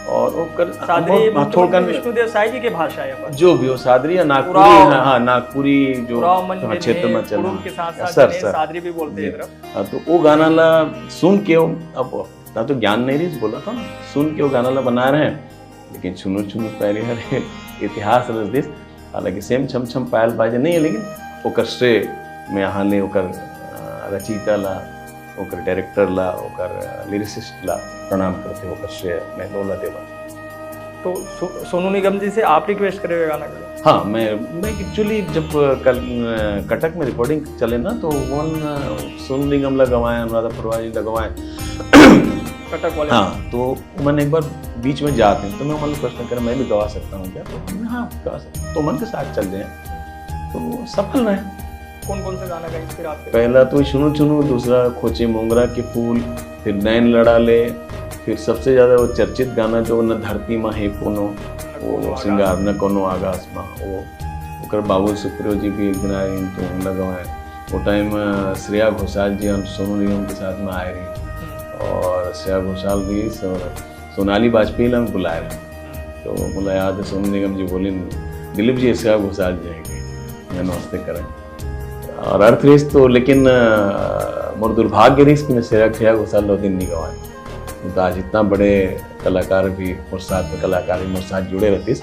और ओकर सादरी थोड़ा विष्णुदेव साई जी के भाषा है पर जो भी हो, सादरी या नागपुरी, हाँ नागपुरी जो क्षेत्र में चल के साथ साथ सर सादरी भी बोलते हैं इधर। तो वो गाना ला सुन के, अब ना तो ज्ञान नहीं रही बोला था, सुन के वो गाना ला बना रहे हैं, लेकिन छुनुर छुनुर पैरी हर इतिहास रच दिस। हालांकि सेम छम छम पायल बाजे नहीं है, लेकिन ओकर श्रेय में यहाँ ले ओकर रचयिता ला, ओकर डायरेक्टर ला, ओकर लिरिसिस्ट ला प्रणाम करते, ओकर श्रेय मैं लोला देवा। तो सोनू निगम जी से आप रिक्वेस्ट करे हुए गाना करें? हाँ, मैं एक्चुअली जब कल कटक में रिकॉर्डिंग चले ना, तो वन सोनू निगम लगवाए, अनुराधा पौडवाल जी लगवाए कटक वाले। हाँ, तो मैंने एक बार बीच में जाते हैं तो मैं मतलब प्रश्न करा मैं भी गवा सकता हूँ क्या, तो हाँ गवा सकता, तो मन के साथ चल जाए, तो सफल रहे। कौन कौन सा गाना गाए फिर आपके? पहला तो चुनु चुनु, दूसरा खोचे मोंगरा के फूल, फिर नैन लड़ा ले, फिर सबसे ज़्यादा वो चर्चित गाना जो न धरती माँ है कोनो, वो सिंगार न कोनो आगास माँ, वो ओकर बाबुल सुप्रियो जी भी एक दिन आए तो लगवाए। वो टाइम श्रेया घोषाल जी और सोनू निगम के साथ में आए रही, और श्रेया घोषाल भी सोनाली वाजपेयी ने बुलाए रहे, तो बोला याद है सोनू निगम जी बोले दिलीप जी श्रेया घोषाल जाएंगे, मैं नमस्ते करें, और अर्थ रिश्त तो, लेकिन मोर दुर्भाग्य रिश्त में श्रेया घोषाल 2 दिन नहीं गवाए, तो आज इतना बड़े कलाकार भी और साथ में कलाकार भी मेरे साथ जुड़े रहते,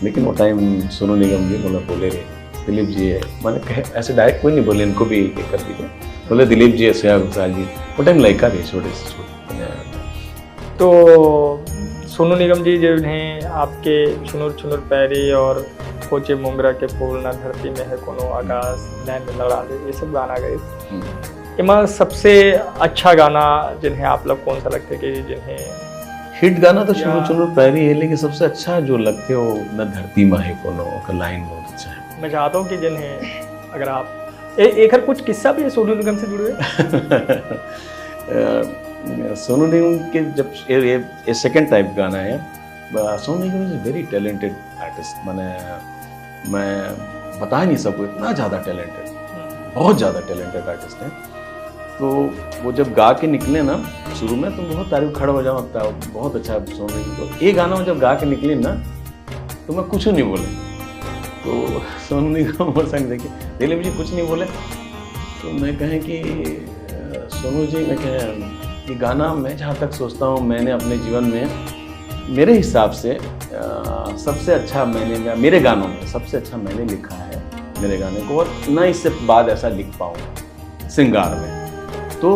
लेकिन वो टाइम सोनू निगम जी बोले रहे दिलीप जी है, मैंने कहे ऐसे डायरेक्ट कोई नहीं बोले, इनको भी कर दीजिए, बोले दिलीप जी है श्रेया घोषाल जी, वो टाइम लड़का रहे छोटे से छोटे। तो सोनू निगम जी जो हैं आपके चुनुर चुनुर पैरी और खोचे मोंगरा के फूल, ना धरती में है कोनो आकाश, नैन लड़ा ले, ये सब गाना गए, इमा सबसे अच्छा गाना जिन्हें आप लोग कौन सा लगते कि जिन्हें हिट गाना तो चुनुर चुनुर पैरी है, लेकिन सबसे अच्छा जो लगते हो न धरती में है कोनो का लाइन बहुत अच्छा है। मैं चाहता हूँ कि जिन्हें अगर आप एक कुछ किस्सा भी है सोनू निगम से जुड़े हुए? सोनू निगम के जब ये सेकंड टाइप गाना है, Sonu Nigam is very talented artist, मैं बता ही नहीं सकूँ, इतना ज़्यादा टैलेंटेड, बहुत ज़्यादा टैलेंटेड आर्टिस्ट है। तो वो जब गा के निकले ना शुरू में, तो बहुत तारीफ खड़ा हो जाओ, बहुत अच्छा सोनू निगम। तो ये गाना जब गा के निकले ना, तो मैं कुछ नहीं बोले, तो सोनू निगम और संग देखिए दिलीप जी कुछ नहीं बोले, तो मैं कहें कि सोनू जी, मैं कहें ये गाना मैं जहाँ तक सोचता हूँ मैंने अपने जीवन में, मेरे हिसाब से सबसे अच्छा मैंने, मेरे गानों में सबसे अच्छा मैंने लिखा है मेरे गाने को, और ना इससे बाद ऐसा लिख पाऊँ सिंगार में। तो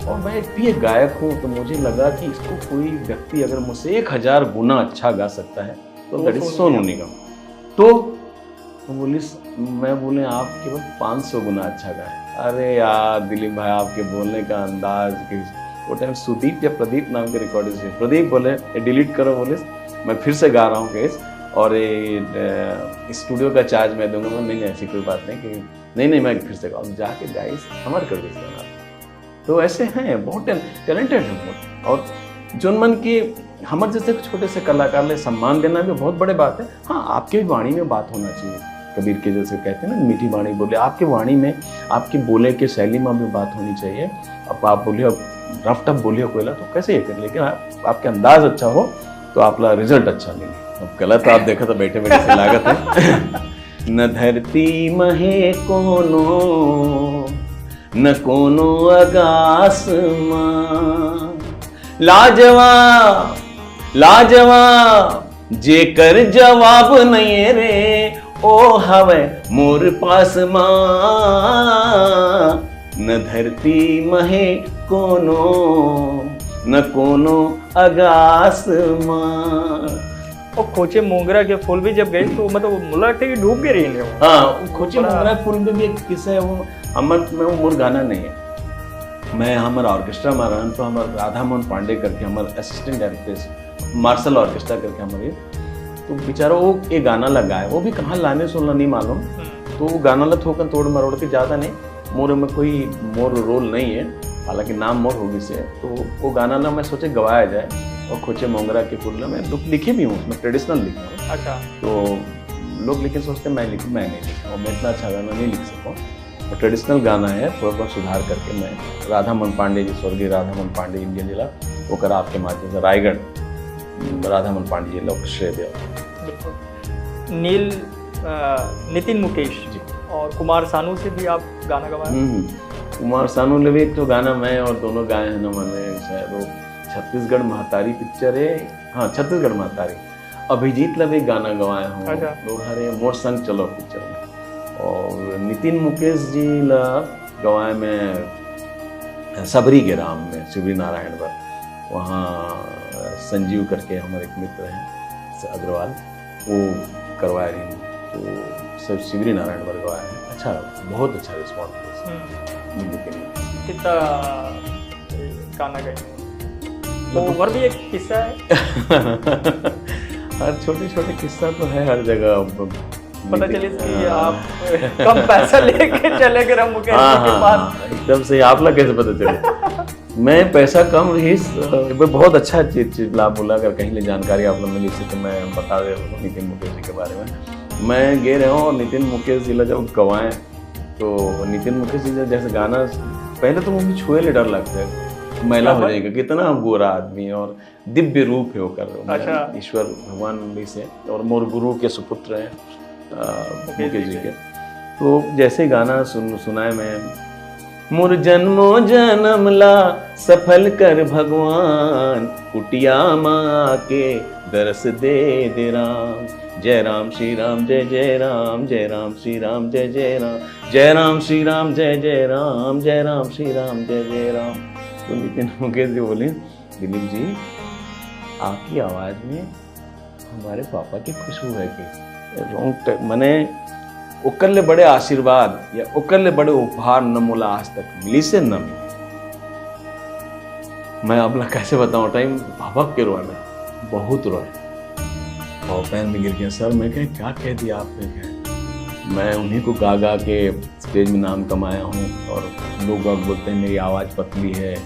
और मैं भी एक गायक हूँ, तो मुझे लगा कि इसको कोई व्यक्ति अगर मुझसे 1000 गुना अच्छा गा सकता है तो दैट इज सोनू निगम। तो मैं बोले आप केवल 500 गुना अच्छा गाए। अरे यार दिलीप भाई, आपके बोलने का अंदाज, वो टाइम सुदीप या प्रदीप नाम के रिकॉर्डिस्ट है, प्रदीप बोले डिलीट करो, बोले मैं फिर से गा रहा हूँ केस, और ये स्टूडियो का चार्ज मैं दूंगा। नहीं ऐसी कोई बात नहीं कि नहीं मैं फिर से गाऊँ, जाके गाइस हमारे कर देते। तो ऐसे हैं, बहुत टैलेंटेड हैं बहुत, और जोन मन की हमारे जैसे छोटे से कलाकार ले सम्मान देना भी बहुत बड़े बात है। हाँ, आपके भी वाणी में बात होना चाहिए, कबीर के जैसे कहते हैं ना मीठी वाणी बोले, आपके वाणी में, आपके बोले के शैली में भी बात होनी चाहिए। अब आप बोलिए रफ टफ बोलिए कोयला तो कैसे ये कर, लेकिन आपके अंदाज अच्छा हो तो आपका रिजल्ट अच्छा मिले। अब गलत आप देखा तो बैठे बैठे से लागत है न धरती महे कोनो, न कोनो आकाश मां, लाजवाब लाजवाब जेकर जवाब नहीं रे, ओ हवे मोर पास मां, न धरती महे कोनो, न कोनो आकाश मां। और खोचे मोंगरा के फूल भी जब गए तो मतलब मुझे लगता है कि डूब गए रही। हाँ, खोचे मोंगरा फूल में भी एक किस्सा है, वो अमर में वो मोर गाना नहीं है, मैं हमारा ऑर्केस्ट्रा में रहन तो हमारे राधा मोहन पांडे करके हमारे असिस्टेंट डायरेक्टर मार्शल ऑर्केस्ट्रा करके हमारे, तो बेचारा वो एक गाना लगा है, वो भी कहाँ लाने सुनना नहीं मालूम, तो वो गाना ला थोकन तोड़ मरोड़ के ज़्यादा नहीं, मोर में कोई मोर रोल नहीं है, हालांकि नाम मोर होगी से, तो वो गाना ला मैं सोचे गवाया जाए, और खोचे मोंगरा के फूल में लिखे भी हूँ, मैं ट्रेडिशनल लिखा हूँ। अच्छा। तो लोग लिखे सोचते मैं लिखूँ, मैं नहीं लिखा, और मैं इतना अच्छा गाना नहीं लिख सकूँ, और ट्रेडिशनल गाना है, थोड़ा बहुत सुधार करके मैं राधा मोहन पांडे जी, स्वर्गीय राधा मोहन पांडे इंडियन जिला वो कर आपके माध्यम से रायगढ़ राधा मोहन पांडे जी लोग श्रेय दिया। नितिन मुकेश जी और कुमार सानू से भी आप गाना गवाए। कुमार सानू ने भी एक तो गाना मैं और दोनों गाए हैं ना, मैंने शायद वो छत्तीसगढ़ महतारी पिक्चर है, हाँ छत्तीसगढ़ महतारी, अभिजीत लवे गाना गवाया हूँ। अच्छा। लोग हरे मोर संग चलो पिक्चर में, और नितिन मुकेश जी ला गवाए में सबरी के राम में शिवरी नारायण पर, वहाँ संजीव करके हमारे एक मित्र हैं अग्रवाल, वो करवाए रही, तो सब शिवरी नारायण पर गवाया है। अच्छा, बहुत अच्छा रिस्पॉन्स कितना गाना गए, तो ओवर भी एक किस्सा है। हर छोटे छोटे किस्सा तो है हर जगह, पता चले कि आप कम पैसा लेके चले गए मुकेश जी के पास। एकदम से आप लोग कैसे पता चले? मैं पैसा कम रही, बहुत अच्छा चीज लाभ बोला, अगर कहीं ले जानकारी आप लोग मिली से तो मैं बता दे रहा हूँ नितिन मुकेश जी के बारे में। मैं गे रहा हूँ और नितिन मुकेश जी जब गवाएं, तो नितिन मुकेश जी जैसे गाना, पहले तो मुझे छुए ले डर लगता है, मैला हो जाएगा, कितना गोरा आदमी और दिव्य रूप है वो कर रहे हो। अच्छा। ईश्वर भगवान भी से, और मोर गुरु के सुपुत्र हैं मुकेश जी के। तो जैसे गाना सुनाए मैं, मोर जन्मो जन्म ला सफल कर भगवान, कुटिया माँ के दरस दे राम, जय राम श्री राम जय जय राम, जय राम श्री राम जय जय राम, जय राम श्री राम जय जय राम, जय राम श्री राम जय जय राम। तो नितिन मुकेश जी बोले, दिलीप जी आपकी आवाज में हमारे पापा की खुशबू है कि मैंने उकरले बड़े आशीर्वाद या उकरले बड़े उपहार न मोला आज तक मिली से न मिली। मैं अब कैसे बताऊं, टाइम भबक के रोए, मैं बहुत रोए और पैर में गिर गया। सर मैं क्या कह दिया आपने, क्या मैं उन्हीं को गा गा के स्टेज में नाम कमाया हूँ, और लोग बोलते हैं मेरी आवाज़ पतली है,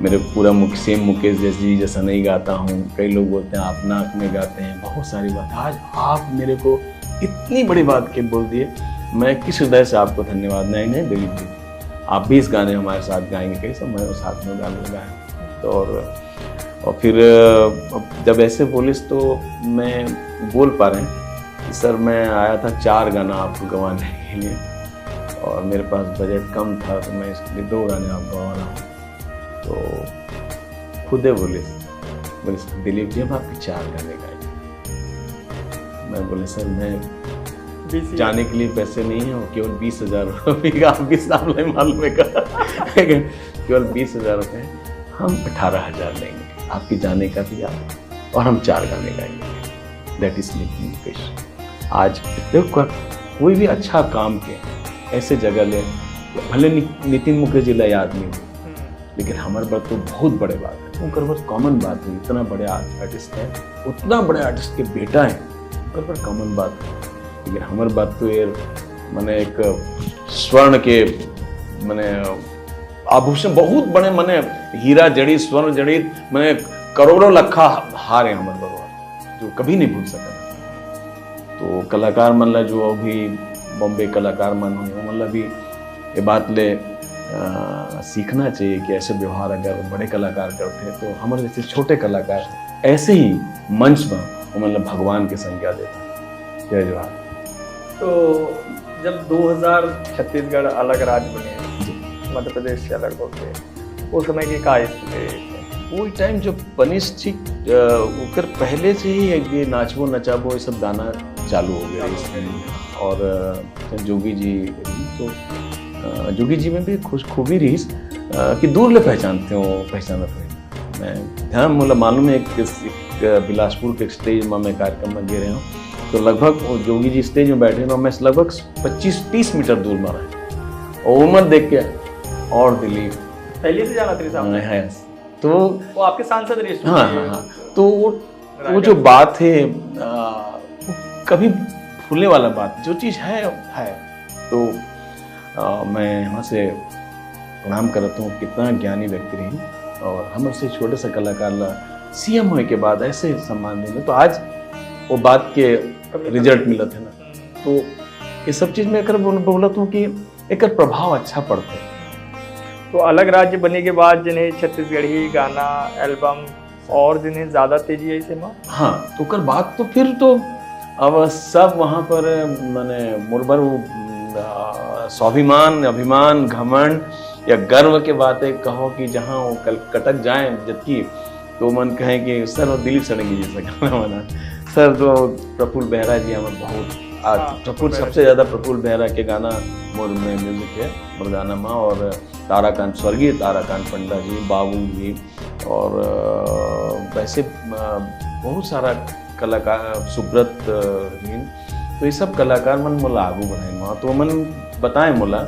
मेरे पूरा सेम मुकेश जी जैसा नहीं गाता हूँ, कई लोग बोलते हैं आप नाक में गाते हैं, बहुत सारी बात। आज आप मेरे को इतनी बड़ी बात के बोल दिए, मैं किस हृदय से आपको धन्यवाद। नहीं दिलीप जी, आप भी इस गाने हमारे साथ गाएंगे, कैसे मैं वो साथ में गाने गाए। तो और फिर जब ऐसे बोले तो मैं बोल पा रहे हैं कि सर मैं आया था 4 गाना आपको गवाने के लिए, और मेरे पास बजट कम था, तो मैं इसके लिए 2 गाने आपको गवा रहा हूँ। तो खुदे बोले दिलीप जी हम आपके 4 गाने गाएंगे। मैं बोले सर मैं जाने के लिए पैसे नहीं है, केवल 20,000 रुपये, आप भी सामने मालूम है केवल 20,000 रुपये, हम 18,000 लेंगे आपकी जाने का भी आप, और हम 4 गाने गाएंगे। That is Nitin Mukesh. आज देखो कोई भी अच्छा काम के ऐसे जगह ले, भले नितिन मुकेश जी ला याद नहीं हो, लेकिन हमारे पास तो बहुत बड़े बात है, उनका बस कॉमन बात है, इतना बड़े आर्टिस्ट है, उतना बड़े आर्टिस्ट के बेटा है, उनका पर कॉमन बात है। लेकिन हमारी बात तो ये मैंने एक स्वर्ण के मैंने आभूषण बहुत बड़े, मैंने हीरा जड़ित स्वर्ण जड़ित, मैंने करोड़ों लखा हार है हमारे भगवान, जो कभी नहीं भूल सका। तो कलाकार मन ला जो अभी बॉम्बे कलाकार मन हो, मतलब भी ये बात ले सीखना चाहिए कि ऐसे व्यवहार अगर बड़े कलाकार करते हैं तो हमारे जैसे छोटे कलाकार ऐसे ही मंच पर मतलब भगवान की संज्ञा देता। जय जवाहर। तो जब 2000 छत्तीसगढ़ अलग राज्य बने, मध्य प्रदेश से अलग होते, उस समय की का वो टाइम जो पनिश थी उकर पहले से ही ये नाचबो नचाबो ये सब गाना चालू हो गया इसमें, और जोगी जी, तो जोगी जी में भी खूबी रही कि दूर ले पहचानते हो पहचानत है। मैं ध्यान मतलब मालूम है एक बिलासपुर के स्टेज में मैं कार्यक्रम में गे रहे हूँ, तो लगभग वो जोगी जी स्टेज में बैठे हैं, मैं लगभग 25-30 मीटर दूर में रहे, और उमर देख के और दिलीप पहले से जाना तेरे सामने है। तो वो आपके सांसद रहे इसमें। हाँ, तो वो जो बात है वो कभी भूलने वाला बात, जो चीज़ है। तो मैं वहाँ से प्रणाम करता हूँ, कितना ज्ञानी व्यक्ति रही, और हम उससे छोटे से कलाकार ला सीएम होने के बाद ऐसे सम्मान देने, तो आज वो बात के रिजल्ट मिला थे ना। तो ये सब चीज़ मैं बोलता हूँ कि एक प्रभाव अच्छा पड़ता है। तो अलग राज्य बनने के बाद जिन्हें छत्तीसगढ़ी गाना एल्बम और जिन्हें ज़्यादा तेजी है इसे माँ। हाँ, तो कर बात तो फिर तो अब सब वहाँ पर मैंने मुरबर स्वाभिमान, अभिमान, घमंड या गर्व के बातें कहो कि जहाँ वो कटक जाए जबकि, तो मन कहें कि सर वो दिलीप सड़ंगी जैसा गाना बना, सर तो प्रफुल्ल बेहरा जी हमें बहुत प्रफुल्ल, सबसे ज़्यादा प्रफुल्ल बेहरा के गाना मोर में म्यूजिक है मुर्गाना माँ, और ताराकांत, स्वर्गीय ताराकांत पंडा जी, बाबू जी, और वैसे बहुत सारा कलाकार, सुब्रत जी, तो ये सब कलाकार मन मोला आगू बढ़ाए माँ, तो मन बताएं मोला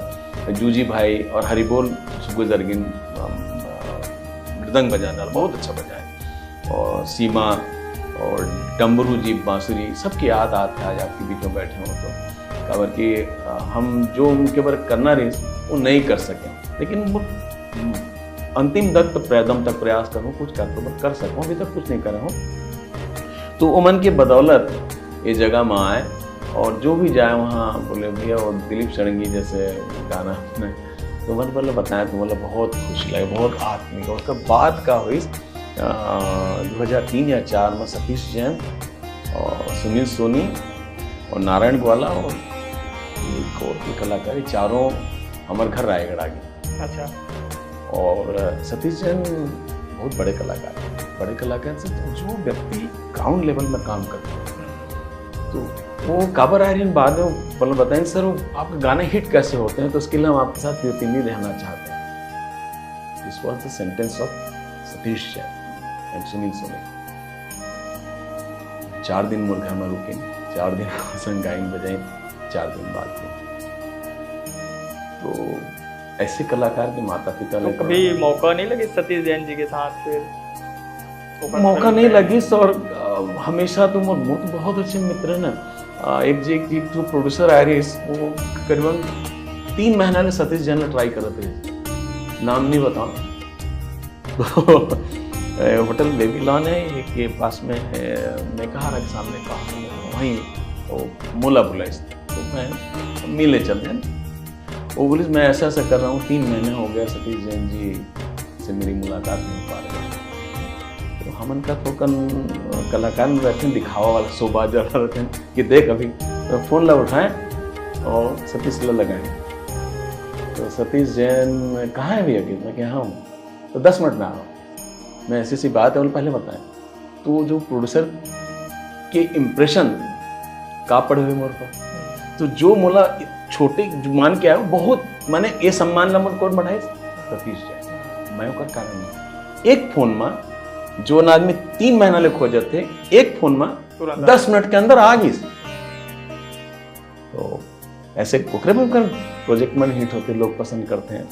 जूजी भाई और हरिबोल सुगुजरगिन मृदंग बजाना बहुत अच्छा बजाए, और सीमा और डम्बरू जी बांसुरी, सबकी याद आते आज आपके बीच में बैठे हो, तो खबर कि हम जो उनके बारे करना रही वो नहीं कर सके, लेकिन वो अंतिम तक प्रयत्न तक प्रयास करूँ कुछ कर सकूँ, अभी तक कुछ नहीं कर रहा हूँ। तो उमन के बदौलत ये जगह में आए, और जो भी जाए वहाँ बोले भैया वो दिलीप सड़ंगी जैसे गाना में, तो मैंने पहले बताया तो बोला बहुत खुश लगे, बहुत आत्मिक। और उसका बाद का हुई 2003 या 2004 में सतीश जैन और सुनील सोनी और नारायण ग्वाला और एक और भी कलाकार, चारों हमारे घर रायगढ़ आ गए। अच्छा। और सतीश जैन बहुत बड़े कलाकार हैं, बड़े कलाकार से जो व्यक्ति ग्राउंड लेवल में काम करते हैं, तो वो काबर आयरन बाद में मतलब बताएं सर वो आपके गाने हिट कैसे होते हैं, तो उसके लिए हम आपके साथ यकीनी रहना चाहते हैं। This was the sentence of Satish Jain and Sunil Soni. 4 दिन मोर घर में रुके, 4 दिन संग गायन बजाए, 4 दिन बाद में। तो ऐसे कलाकार के माता पिता तो कभी मौका नहीं लगे सतीश जैन जी के साथ फिर? मौका नहीं लगी, और हमेशा तो मोर तो बहुत अच्छे मित्र है ना। एक जो प्रोड्यूसर आ रही है वो करीबन 3 महीना ने सतीश जैन ट्राई कर रहे थे, नाम नहीं बताऊँ, तो होटल बेबीलॉन है के पास में है, मैं कहा के सामने कहा वहीं वो मोला बुला, तो मैं मिले चल जाए, वो बोली मैं ऐसा कर रहा हूँ, 3 महीने हो गया सतीश जैन जी से मेरी मुलाकात नहीं हो पा रही। तो हमन का तो कलाकार में रहते हैं, दिखावा वाला शोभा जला रहते हैं कि देख अभी, तो फ़ोन ला उठाएं और सतीश ला लगाएं, तो सतीश जैन कहाँ है भैया, मैं क्या हूँ, तो 10 मिनट में आ रहा हूँ, मैं ऐसी बात है उन्हें पहले बताएं। तो जो प्रोड्यूसर के इम्प्रेशन का पड़े हुए मोर पर, तो जो मोला छोटे मान के आया बहुत माने ये सम्मान ला मोर कौन बढ़ाए, सतीश जैन। मैं ओकर कारण नहीं, एक फोन में जो आदमी 3 महीना ले खोजत थे, एक फोन में 10 मिनट के अंदर आ गई। तो ऐसे कोकरे में प्रोजेक्ट में हिट होते, लोग पसंद करते हैं,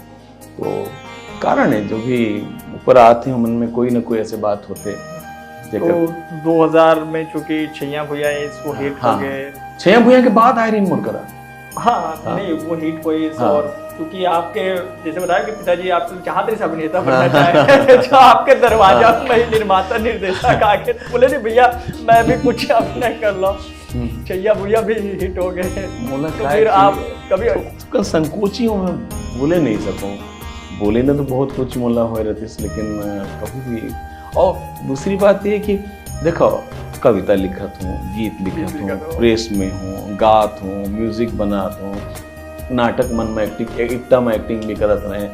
तो कारण है जो भी ऊपर आते हैं मन में कोई ना कोई ऐसे बात होते। तो 2000 में चूंकि छैया भुइया इसको हिट हो गए, छैया भुइया के बाद आयरन मुरकरा, हाँ नहीं वो हिट हुई। और क्योंकि आपके जैसे बताया कि पिताजी आपसे चाहते थे अभिनेता बनना चाहे, जो आपके दरवाजा में निर्माता निर्देशक आके बोले थे भैया मैं भी कुछ अभिनय कर लो, छैया भुइया भी हिट हो गए, तो फिर आप कभी संकोची हूँ, मैं बोले नहीं सकूँ, बोले ना तो बहुत कुछ मोला हो रहे थे, लेकिन कभी भी। और दूसरी बात ये कि देखो कविता लिखत हूँ, गीत लिखत हूँ, प्रेस में हूँ, गात हूँ, म्यूजिक बनात हूँ, नाटक मन में एक्टिंग भी करत रहे,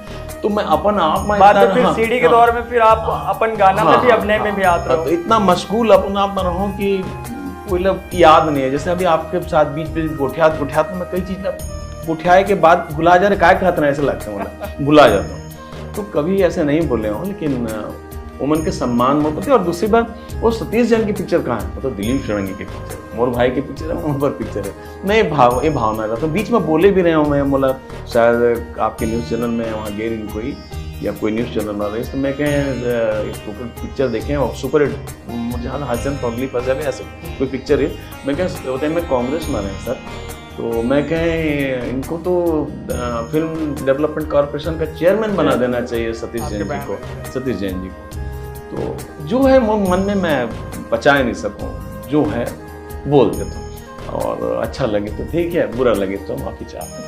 तो मैं अपन आप में बात फिर सीडी के दौर में फिर आप अपन गाना में भी अभिनय में भी आते रहो, तो इतना मशगूल अपन आप में रहो कि कोई लोग याद नहीं है। जैसे अभी आपके साथ बीच गोठियात में कई चीज गोठियाए के बाद भुला जा रहे, काय कहते हैं ऐसे लगता है, भुला जाता हूँ। तो कभी ऐसे नहीं बोले हूँ, लेकिन उमन के सम्मान मोर पति। और दूसरी बात वो सतीश जैन की पिक्चर कहाँ है, तो दिलीप सड़ंगी की पिक्चर, मोर भाई की पिक्चर है, वहाँ पर पिक्चर है, मैं ये भावना रहता। तो बीच में बोले भी रहे हूँ मैं, बोला शायद आपके न्यूज़ चैनल में वहाँ गेर कोई या कोई न्यूज़ चैनल वाले, तो मैं कहें पिक्चर देखें और सुपर हिट, मुझे हसन पगली पंजाबी ऐसे कोई पिक्चर है, मैं कहें होते हैं मैं कांग्रेस में है सर, तो मैं कहें इनको तो फिल्म डेवलपमेंट कॉरपोरेशन का चेयरमैन बना देना चाहिए सतीश जैन जी को। तो जो है मन में मैं बचा नहीं सकूं, जो है बोल देता हूँ, और अच्छा लगे तो ठीक है, बुरा लगे तो माफी चाहते हैं।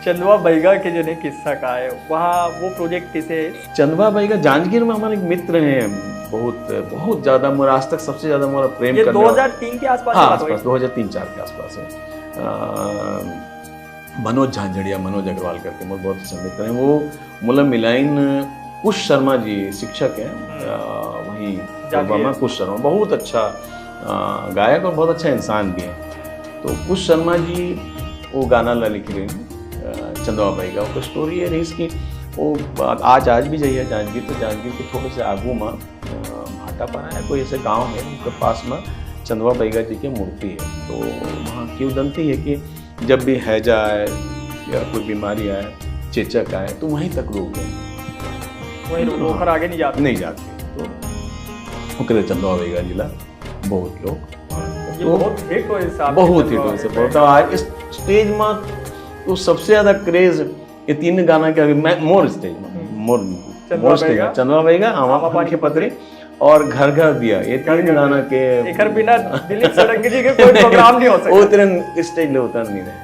चंदवा बैगा के जो किस्सा का है वहाँ वो प्रोजेक्ट किसे? चंदवा बैगा जांजगीर में हमारे एक मित्र हैं, बहुत ज्यादा मोरा आज तक सबसे ज्यादा मोरा प्रेम ये करने 2003 के आसपास? हाँ आसपास 2003-04 के आसपास है। मनोज झांझड़िया, मनोज अग्रवाल करके मुझे बहुत अच्छे मित्र हैं, वो मुला मिलाइन कुश शर्मा जी शिक्षक हैं वहीं में, कुश शर्मा बहुत अच्छा गायक और बहुत अच्छा इंसान भी है। तो कुश शर्मा जी वो गाना ला लिख रहे हैं चंदवा बैगा, वो स्टोरी है रही इसकी, वो आज भी जाइए जांजगीर, तो जांजगीर के थोड़े से आगू में भाटापारा है कोई ऐसे गांव है, उनके पास में चंदवा बैगा जी की मूर्ति है। तो वहाँ की उदंती है कि जब भी हैजा आए या कोई बीमारी आए, चेचक आए, तो वहीं तक रुक गए, वहीं रोकर आगे नहीं जाते। तो ओकरे चंदवा बैगा जिला बहुत लोग बहुत हिट हो, बहुत हिट हो से बहुत आज स्टेज में तो सबसे ज्यादा क्रेज ये तीन गाना के मोर स्टेज में मोर स्टेज चंदवा बैगा, आमा पानी के पतरे और घर घर दिया, ये तीन गाना के एकर बिना दिलीप सड़क जी के कोई प्रोग्राम नहीं हो सकता। उतरन स्टेज ले उतर नहीं रहे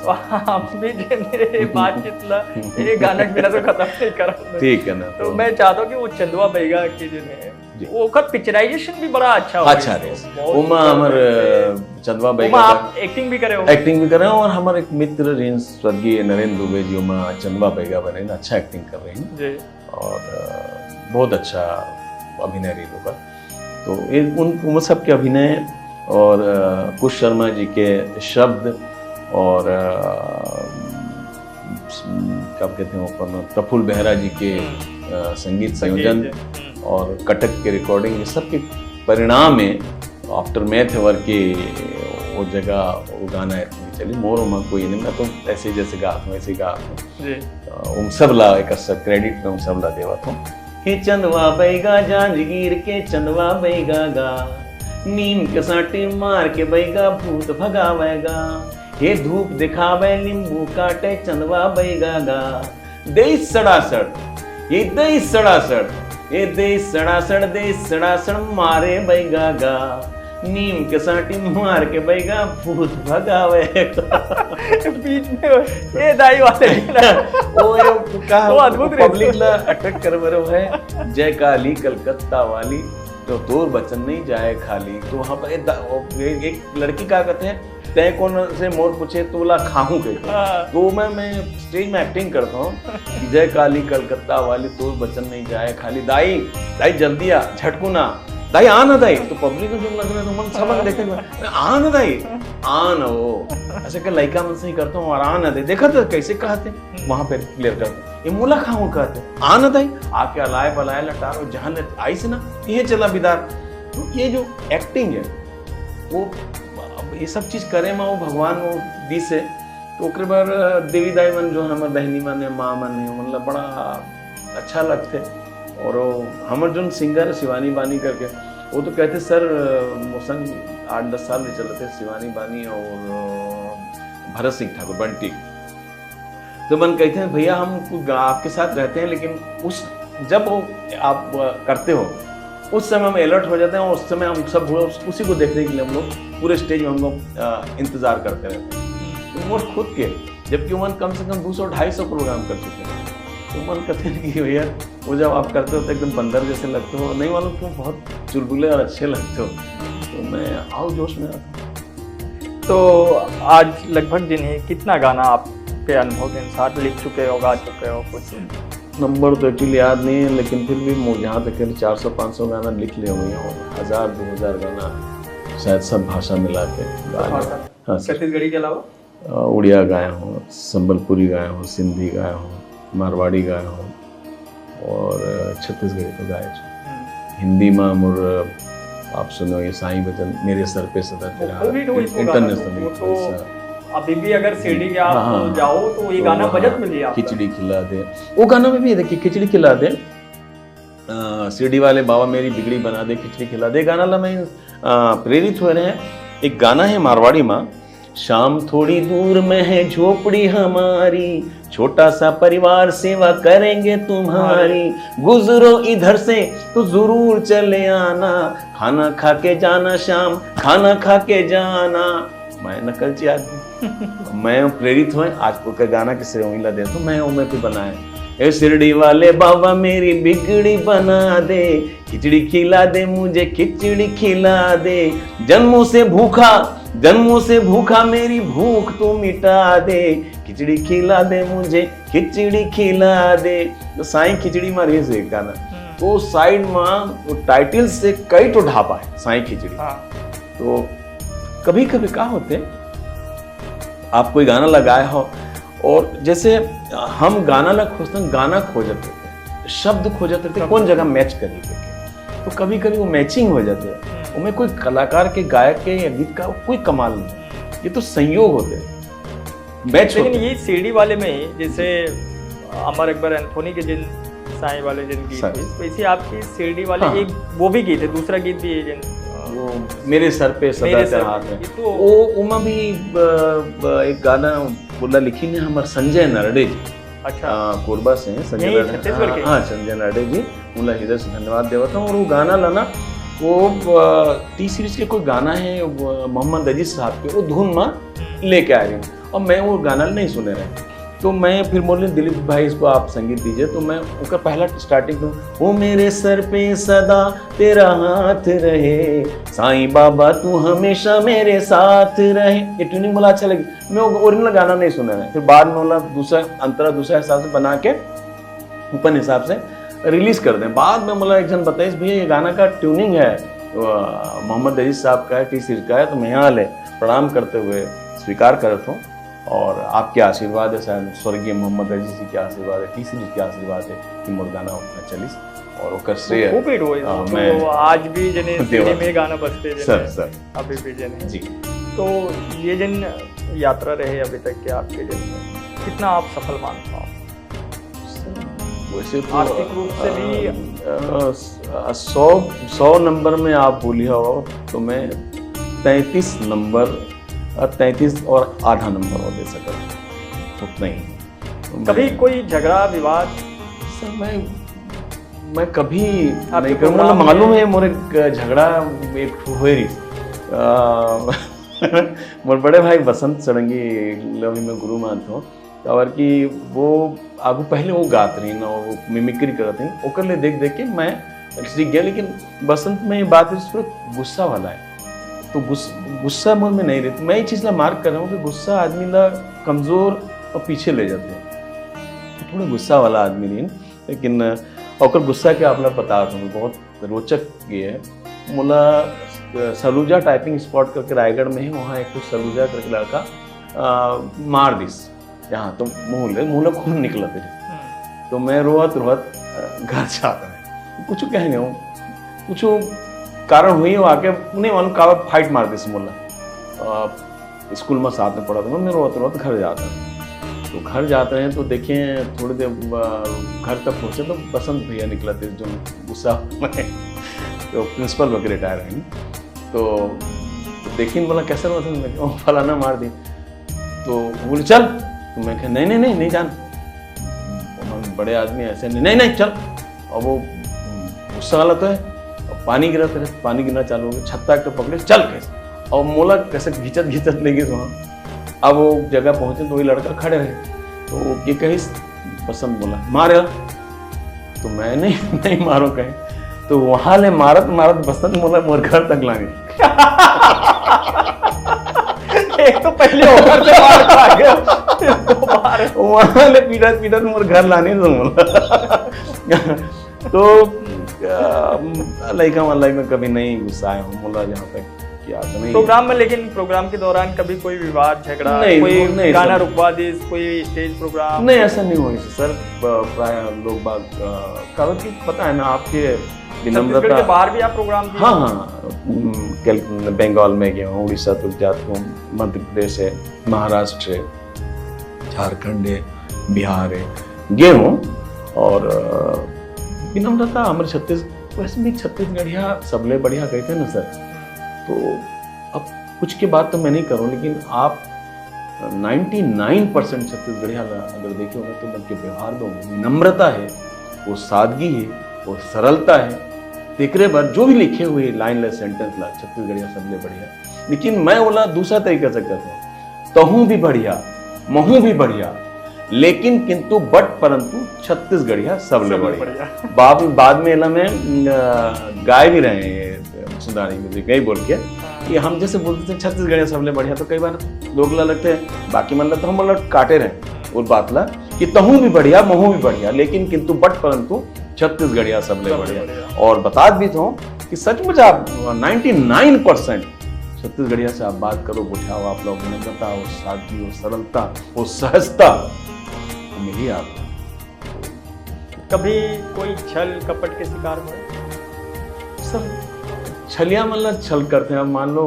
हम भी जे बातचीत ला ये गाना के बिना तो खत्म नहीं कर। ठीक है ना, तो मैं चाहता हूं कि वो चंदवा बैगा के जो है वो का पिक्चराइजेशन भी बड़ा अच्छा है। उमा हमर चंदवा बैगा एक्टिंग भी करे और हमारे एक मित्र रेंज स्वर्गीय नरेंद्र दुबे जी उमा चंदवा बैगा बने, अच्छा एक्टिंग कर रहे हैं जी, और बहुत अच्छा अभिनय रही होगा। तो ये उन सब के अभिनय और कुश शर्मा जी के शब्द और क्या कहते हैं ऊपर प्रफुल्ल बेहरा जी के संगीत संयोजन और कटक के रिकॉर्डिंग, ये सब के परिणाम में आफ्टर मैथ वर के वो जगह वो गाना है चलिए मोर उमा कोई नहीं, मैं तो ऐसे जैसे गा हूँ ऐसे गा हूँ सब ला एक क्रेडिट में सब ला देवा था। हे चंदवा बैगा जांजगीर के चंदवा बैगा गा, नीम के साटी मार के बैगा भूत भगावेगा, हे धूप दिखावे नींबू काटे चंदवा बैगा गा, दे सड़ासड़ ये दे सड़ासड़ ये दे सड़ासड़ मारे बैगा गा, नीम के साटी मार के बैगा भूत भगावे। बीच में ये दाई वाले वो अद्भुत पब्लिक ला अटैक कर बरो है, जय काली कलकत्ता वाली तो तोर बचन नहीं जाए खाली। तो वहाँ पर एक लड़की का कहते हैं तय कौन से मोर पूछे तो बोला खाहू के, तो मैं स्टेज में एक्टिंग करता हूँ जय काली कलकत्ता वाली तोर बचन नहीं जाए खाली, दाई दाई जल्दी आ झटकू ना दाई आ ना दाई, तो पब्लिक को जो लग रहा है तो मन सब देखे आ ना दाई आ ना, वो ऐसे क्या लड़का मन से ही करता हूँ और आ ना दे, देखा तो कैसे कहते वहां पे क्लियर करते ये मुला खाऊं कहते आ ना दाई, आके अलाय बलाय लटारो जहां आई से ना ये चला बिदार। तो ये जो एक्टिंग है वो ये सब चीज करे माँ वो भगवान वो दी से, तो ओकरे बार देवी दाई मन जो हमारे बहनी मन है माँ मन है मतलब बड़ा अच्छा लगते। और हमारे जो सिंगर शिवानी बानी करके वो तो कहते सर मोसन 8-10 साल में चलते शिवानी बानी और भरत सिंह ठाकुर बंटी, तो मन कहते हैं भैया हम आपके साथ रहते हैं लेकिन उस जब आप करते हो उस समय हम अलर्ट हो जाते हैं और उस समय हम सब उसी को देखने के लिए हम लोग पूरे स्टेज में हम लोग इंतजार करते रहते हैं। तो वो खुद के जबकि मन कम से कम 200-250 प्रोग्राम कर चुके हैं, तो मन कहते हैं कि भैया वो जब आप करते हो तो एकदम बंदर जैसे लगते हो, नहीं मालूम क्यों बहुत चुलबुले और अच्छे लगते हो, तो मैं आओ जोश में आता हूँ। तो आज लगभग जिन्हें कितना गाना आपके अनुभव के अनुसार लिख चुके हो, गा चुके हो? कुछ नंबर तो एक्चुअली याद नहीं है, लेकिन फिर भी जहाँ तक 400-500 गाना लिख लिए हुए हैं, 1000-2000 गाना शायद सब भाषा मिला के। हाँ, छत्तीसगढ़ी के अलावा उड़िया गाया हूँ, संबलपुरी गाया हूँ, सिंधी गाया हूँ, मारवाड़ी गाया हूँ और छत्तीसगढ़ी तो गाया। हिंदी में मोर आप सुनो ये साईं भजन मेरे सर पे सदा तेरा इंटरनेशनल अभी भी अगर शिरडी के आप जाओ तो ये गाना बजट मिल आपका। खिचड़ी खिला दे, वो गाना में भी है, देखिए खिचड़ी खिला दे, शिरडी वाले बाबा मेरी बिगड़ी बना दे, खिचड़ी खिला दे गाना ला मैं प्रेरित हो रहे हैं। एक गाना है मारवाड़ी माँ, शाम थोड़ी दूर में है झोपड़ी हमारी, छोटा सा परिवार सेवा करेंगे तुम्हारी, गुजरो इधर से तो जरूर चले आना, खाना खा के जाना शाम, खाना खा के जाना। मैं नकलची आदमी मैं प्रेरित हुए आज को का गाना किसी ला दे तो मैं उम्र पे बनाए, ए शिरडी वाले बाबा मेरी बिगड़ी बना दे, खिचड़ी खिला दे मुझे खिचड़ी खिला दे, जन्मों से भूखा मेरी भूख तो मिटा दे, खिचड़ी खिला दे मुझे खिचड़ी खिला दे। तो साईं खिचड़ी मारे से गाना तो साइड में टाइटल से कई तो ढापा है साईं खिचड़ी। तो कभी कभी क्या होते आप कोई गाना लगाए हो और जैसे हम गाना ना खोजते गाना खोजते थे, शब्द खोजते थे कौन जगह मैच करेंगे, तो कभी कभी वो मैचिंग हो जाते हैं, उनमें कोई कलाकार के गायक के या गीत का कोई कमाल नहीं, ये तो संयोग होते हैं मैच। लेकिन ये शिरडी वाले में जैसे अमर अकबर एंथोनी के जिन साईं वाले जिन गीत थे, वैसे आपकी शिरडी वाले एक वो भी गीत है, दूसरा गीत भी है जिन वो मेरे सर पे सदा तेरा हाथ है, तो वो उमा भी एक गाना बोला लिखी ने हमारे संजय नरडे जी। अच्छा कोरबा से हैं संजय नरडे। हाँ संजय नरडे जी, उनका हृदय से धन्यवाद देवता हूँ। और वो गाना लाना वो टी सीरीज के कोई गाना है मोहम्मद अजीज साहब के, वो धुन में लेके आ रही हूँ और मैं वो गाना नहीं सुने रहे, तो मैं फिर बोले दिलीप भाई इसको आप संगीत दीजिए, तो मैं उसका पहला स्टार्टिंग तो वो मेरे सर पे सदा तेरा हाथ रहे, साईं बाबा तू हमेशा मेरे साथ रहे, ये ट्यूनिंग बोला अच्छा लगी, मैं ओरिजिनल गाना नहीं सुना रहे, फिर बाद में बोला दूसरा हिसाब से बना के ऊपर हिसाब से रिलीज कर दें। बाद में बोला एक जन बताइए भैया ये गाना का ट्यूनिंग है मोहम्मद अजीज साहब का है, टी सीरीज का है, तो मैं यहाँ ले प्रणाम करते हुए स्वीकार करता हूँ और आपके आशीर्वाद है, शायद स्वर्गीय मोहम्मद अजीज जी के आशीर्वाद है, टी सीरीज के आशीर्वाद है कि मोर गाना उतना चलिस और ओकर श्रेय मैं तो आज भी जने सिनेमा में गाना बजते सर अभी भी जने जी। तो ये जन यात्रा रहे अभी तक के आपके जन में कितना आप सफल मानते हो? वैसे तो आर्थिक रूप से भी 100 नंबर में आप बोली हो तो मैं 33 नंबर 33 और आधा नंबर और दे सका उतना ही। कभी कोई झगड़ा विवाद? सर मैं कभी नहीं करूँगा, मालूम है मोरे झगड़ा एक हुए रही मोर बड़े भाई बसंत सड़ंगी लवी में गुरु मानता हूँ, और कि वो आगू पहले वो गात रही ना, वो मिमिक्री करत रही, ओकर ले देख के मैं सीख गया। लेकिन बसंत में ये बात गुस्सा वाला है, तो गुस्सा मन में नहीं रहती। मैं ये चीज़ ला मार्क कर रहा हूँ कि गुस्सा आदमी ला कमज़ोर और पीछे ले जाते हैं, तो थोड़ा गुस्सा वाला आदमी नहीं। लेकिन और गुस्सा के आप लोग बता रहा हूँ बहुत रोचक ये है। मोला सलूजा टाइपिंग स्पॉट करके रायगढ़ में है, वहाँ एक तो सलूजा करके लड़का मार दिस यहाँ, तो मुँह खून निकला थे, तो मैं रोहत घर जाता है, कुछ कह नहीं हूँ, कुछ कारण हुई हो आके नहीं मालूम का फाइट मार दी मोला। स्कूल में साथ में पढ़ा था, मैं रोहत घर जाता है। तो घर जाते हैं तो देखें थोड़ी देर घर तक पहुँचे तो बसंत भैया निकला थे जो गुस्सा में, तो प्रिंसिपल वगैरह रिटायर हैं, तो देखिए बोला कैसे हुआ, फलाना मार दी, तो बोले चल, तो मैं कहा नहीं जान, बड़े आदमी ऐसे नहीं चल। और वो गुस्सा वाला तो है, और पानी गिरा तेरे, पानी गिरना चालू हो गया, छत्ता तो पकड़े चल कैसे, और मोला कैसे घिचत ले गए वहाँ। अब वो जगह पहुंचे तो वही लड़का खड़े रहे, तो ये कही पसंद बोला मारे, तो मैं नहीं मारो कहे, तो वहां ले मारत बसंत बोला मोर घर तक लागे। एक तो पहले होकर से मार खा गया, वहां ले पीटत मोर घर लाने तो बोला। तो लड़का में कभी नहीं गुस्सा आया हूँ, बोला जहाँ पे किया था नहीं। प्रोग्राम में, लेकिन प्रोग्राम के दौरान कभी कोई विवाद झगड़ा, नहीं, कोई नहीं, गाना सर। रुकवा दी, कोई स्टेज प्रोग्राम? नहीं, ऐसा नहीं हुआ सर। प्राय लोग बाग कारण की पता है ना आपके छत्तीसगढ़ के विनम्रता। बाहर भी आप प्रोग्राम किए? हाँ हाँ, बंगाल में गया हूँ, उड़ीसा तक जाता हूँ, मध्य प्रदेश है, महाराष्ट्र है, झारखंड है, बिहार है, गए हूँ। और विनम्रता हमारे वैसे भी छत्तीसगढ़िया सबले बढ़िया गए थे ना सर। तो अब कुछ की बात तो मैं नहीं करूँ, लेकिन आप 99% छत्तीसगढ़िया अगर देखे होंगे तो उनके व्यवहार में वो विनम्रता है, वो सादगी है, वो सरलता है। तेकरे बार जो भी लिखे हुए लाइन ला सेंटेंस ला छत्तीसगढ़िया सबले बढ़िया। लेकिन मैं बोला दूसरा तरीका से कहता हूँ, तहूँ भी बढ़िया, महू भी बढ़िया, लेकिन किंतु बट परंतु छत्तीसगढ़िया सबले बढ़िया। बाद में एला में गाय भी रहे हैं सुधारी म्यूजिक गई बोल के कि हम जैसे बोलते थे छत्तीसगढ़िया सबले बढ़िया, तो कई बार लोग ला लगते हैं बाकी मतलब तो हम मतलब काटे रहे और बात ला कि तहूँ भी बढ़िया, महू भी बढ़िया, लेकिन किंतु बट परंतु छत्तीसगढ़िया सबले बढ़िया। और बता भी तो कि सचमुच आप 99% छत्तीसगढ़िया से आप बात करो, बुझाओ, आप लोग विनम्रता, वो सादगी, वो सरलता, वो सहजता मिली आप। कभी कोई छल कपट के शिकार हुए? सब छलिया मतलब छल करते हैं। अब मान लो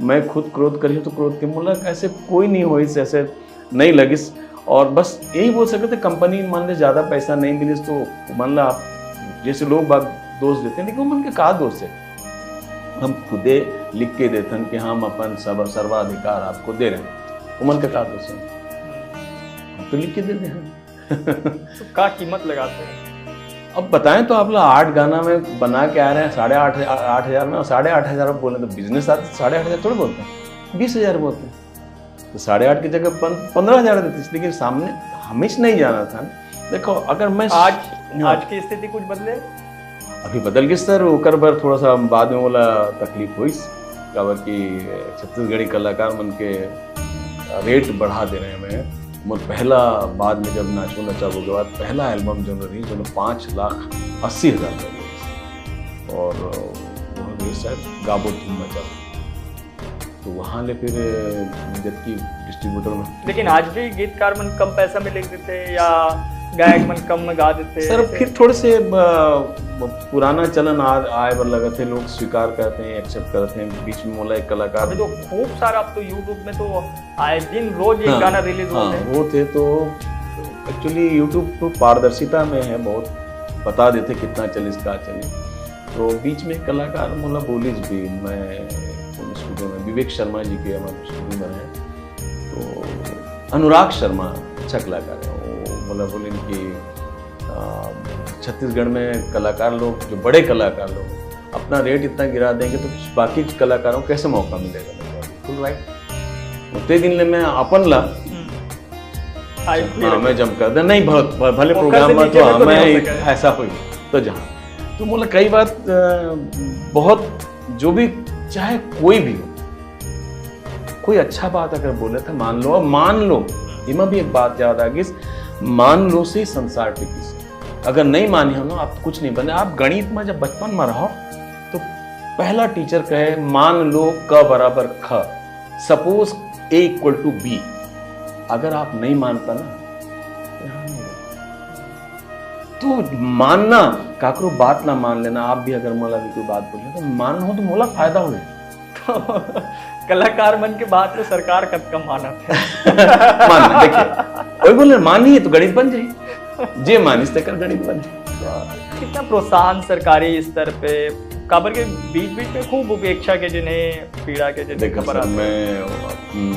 मैं खुद क्रोध करी तो क्रोध के मतलब ऐसे कोई नहीं हुई, ऐसे नहीं लगिस। और बस यही बोल सकते थे, कंपनी मान ले ज्यादा पैसा नहीं मिली तो मान ला आप जैसे लोग बात दोष देते हैं, लेकिन मन के कहा दोष है, हम खुदे लिख के देते हैं कि हम अपन सर्वाधिकार आपको दे रहे हैं, तो मन का कहा दोष है, हम तो लिख के दे हैं। तो क्या कीमत लगाते हैं? अब बताएं तो आप लोग 8 गाना में बना के आ रहे हैं 8,500 में, 8,500 बोले तो बिजनेस आते 8,500 थोड़े बोलते हैं, 20,000 बोलते हैं। तो 8,500 की जगह 15,000 देते, लेकिन सामने हमेशा नहीं जाना था। देखो अगर मैं आज की स्थिति कुछ बदले? अभी बदल गई सर। ओकर पर थोड़ा सा बाद में बोला तकलीफ हुई कि छत्तीसगढ़ी कलाकार मन के रेट बढ़ा दे रहे हैं। मोर पहला बाद में जब नाचो नचाबो के बाद पहला एल्बम जो रही जो 5,80,000 और वो शायद गाबो धूम मचाबो, तो वहाँ ले फिर जबकि डिस्ट्रीब्यूटर में। लेकिन आज भी गीतकार मन कम पैसा में लिख देते या गायक मन कम में गा देते सर। फिर थोड़े से पुराना चलन आए पर लगा थे, लोग स्वीकार करते हैं, एक्सेप्ट करते हैं। बीच में मोला एक कलाकार अभी तो खूब सारा, अब तो यूट्यूब में तो आए दिन रोज एक गाना रिलीज होते हैं। वो थे तो एक्चुअली यूट्यूब तो पारदर्शिता में है, बहुत बता देते कितना चले का चले। तो बीच में कलाकार मोला बोली भी, मैं स्टूडियो में विवेक शर्मा जी के हमारे स्टूडियो में है, तो अनुराग शर्मा अच्छा कलाकार है, वो बोला बोले कि छत्तीसगढ़ में कलाकार लोग, जो बड़े कलाकार लोग अपना रेट इतना गिरा देंगे तो बाकी कलाकारों को कैसे मौका मिलेगा? बिल्कुल राइट। उतने दिन ले मैं अपन ला मैं जम कर दे नहीं भले प्रोग्राम में तो मैं ऐसा हुई तो जहाँ तो बोला कई बात बहुत जो भी चाहे कोई भी हो, कोई अच्छा बात अगर बोले तो मान लो, मान लो इमा भी एक बात याद आ गई, मान लो से संसार टिकी से। अगर नहीं मानी हो ना आप तो कुछ नहीं बने। आप गणित में जब बचपन में रहो तो पहला टीचर कहे मान लो क बराबर ख, सपोज A = B। अगर आप नहीं मानता ना तो मानना, काकरो बात ना मान लेना। आप भी अगर मोला भी कोई बात बोले तो मान हो तो मोला फायदा हुए। तो कलाकार मन के बात में सरकार कद कम माना मान देखिए कोई बोले मानी है तो गणित बन जाए, जे मानिस तक गणित बन जाए। कितना प्रोत्साहन सरकारी स्तर पे, काबर के बीच बीच में खूब उपेक्षा के जिन्हें पीड़ा के जिन्हें खबर आती है।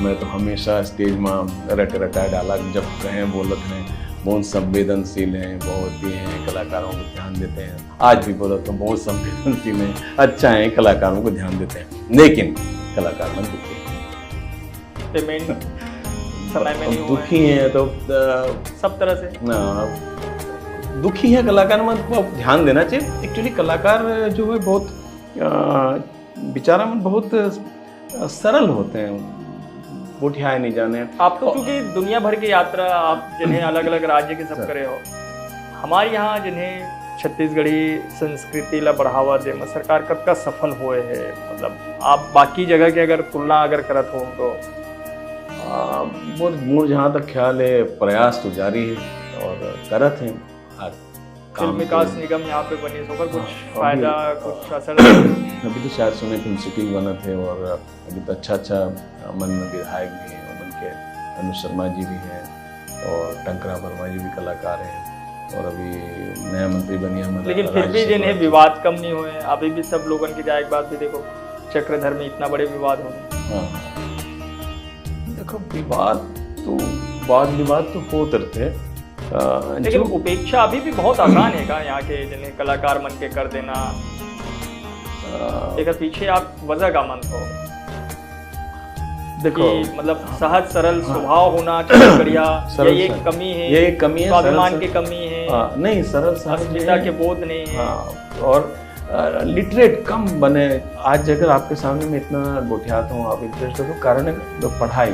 मैं तो हमेशा स्टेज में रटा डाला, जब कहें बोलत हैं बहुत संवेदनशील हैं, बहुत ही हैं, कलाकारों को ध्यान देते हैं। आज भी बोला तो बहुत संवेदनशील हैं, अच्छा है, कलाकारों को ध्यान देते हैं, लेकिन कलाकार मन दुखी हैं। पेमेंट समय में नहीं हुआ दुखी हैं तो सब तरह से दुखी है कलाकार मन को ध्यान देना चाहिए। एक्चुअली कलाकार जो है बहुत बेचारा मन बहुत सरल होते हैं, बुढ़ियाए नहीं जाने। आप तो क्योंकि दुनिया भर की यात्रा आप जिन्हें अलग अलग राज्य के सब करे हो, हमारे यहाँ जिन्हें छत्तीसगढ़ी संस्कृति ला बढ़ावा दे में सरकार कब सफल हुए है, मतलब आप बाकी जगह के अगर तुलना अगर करत हो तो? मोर जहाँ तक ख्याल है प्रयास तो जारी है और करत हैं। फिल्म विकास निगम यहाँ पे बनी, सोकर कुछ फायदा कुछ असर? अभी तो शायद सुने फिल्म सिटी बना थे और अभी तो अच्छा मन में विधायक भी हैं, मन के अनुज शर्मा जी भी हैं और टंकरा वर्मा जी भी कलाकार हैं और अभी नया मंत्री बनी है। लेकिन फिर भी जिन्हें विवाद कम नहीं हुए, अभी भी सब लोगों की जाए एक बात भी देखो, चक्रधर में इतना बड़े विवाद होने। हाँ, देखो विवाद तो होते रहते, लेकिन उपेक्षा अभी भी बहुत आसान है का यहाँ के जिन्हें कलाकार मन के कर देना? एक पीछे आप वजह का मन हो देखो कि मतलब सहज सरल स्वभाव होना छत्तीसगढ़िया, ये कमी है, ये कमी है, स्वाभिमान की कमी है, नहीं सरल अस्मिता के बोध नहीं है, और लिटरेट कम बने। आज अगर आपके सामने मैं इतना गोठियाता हूँ, आप इंटरेस्ट हो, तो कारण है पढ़ाई।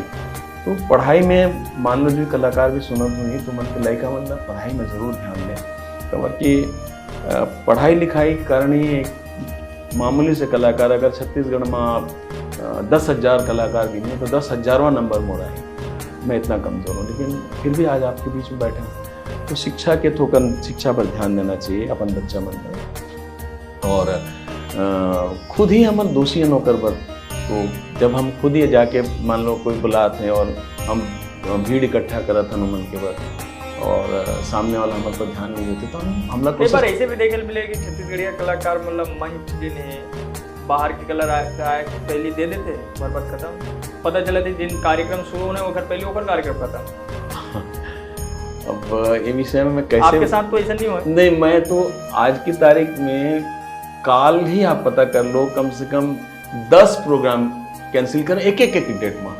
तो पढ़ाई में मान लो जो कलाकार भी सुनत हुई तो मन के लड़का मन पढ़ाई में जरूर ध्यान दें, खबर कि पढ़ाई लिखाई के कारण ही एक मामूली से कलाकार अगर छत्तीसगढ़ में 10,000 कलाकार भी नहीं तो 10,000वां नंबर मोड़ा है। मैं इतना कमजोर हूँ लेकिन फिर भी आज आपके बीच में बैठे हूँ। तो शिक्षा के थोकन शिक्षा पर ध्यान देना चाहिए अपन बच्चा मन में, और खुद ही हम दोषी है नौकर पर। तो जब हम खुद ही जाके मान लो कोई बुलाते हैं और हम भीड़ इकट्ठा करत हैं मन के बाद और सामने वाला हमारे पर ध्यान नहीं देते तो हमला कई बार ऐसे भी देखने मिले कि छत्तीसगढ़िया कलाकार मतलब मंच जिन्हें बाहर के कलर पहले दे देते बर्बाद खत्म, पता चला था जिन कार्यक्रम शुरू होने वो पहले होकर कार्यक्रम खत्म। अब ये विषय में मैं कैसे, आपके साथ तो ऐसा नहीं हुआ? नहीं, मैं तो आज की तारीख में काल ही आप पता कर लो कम से कम 10 प्रोग्राम कैंसिल कर एक डेट में,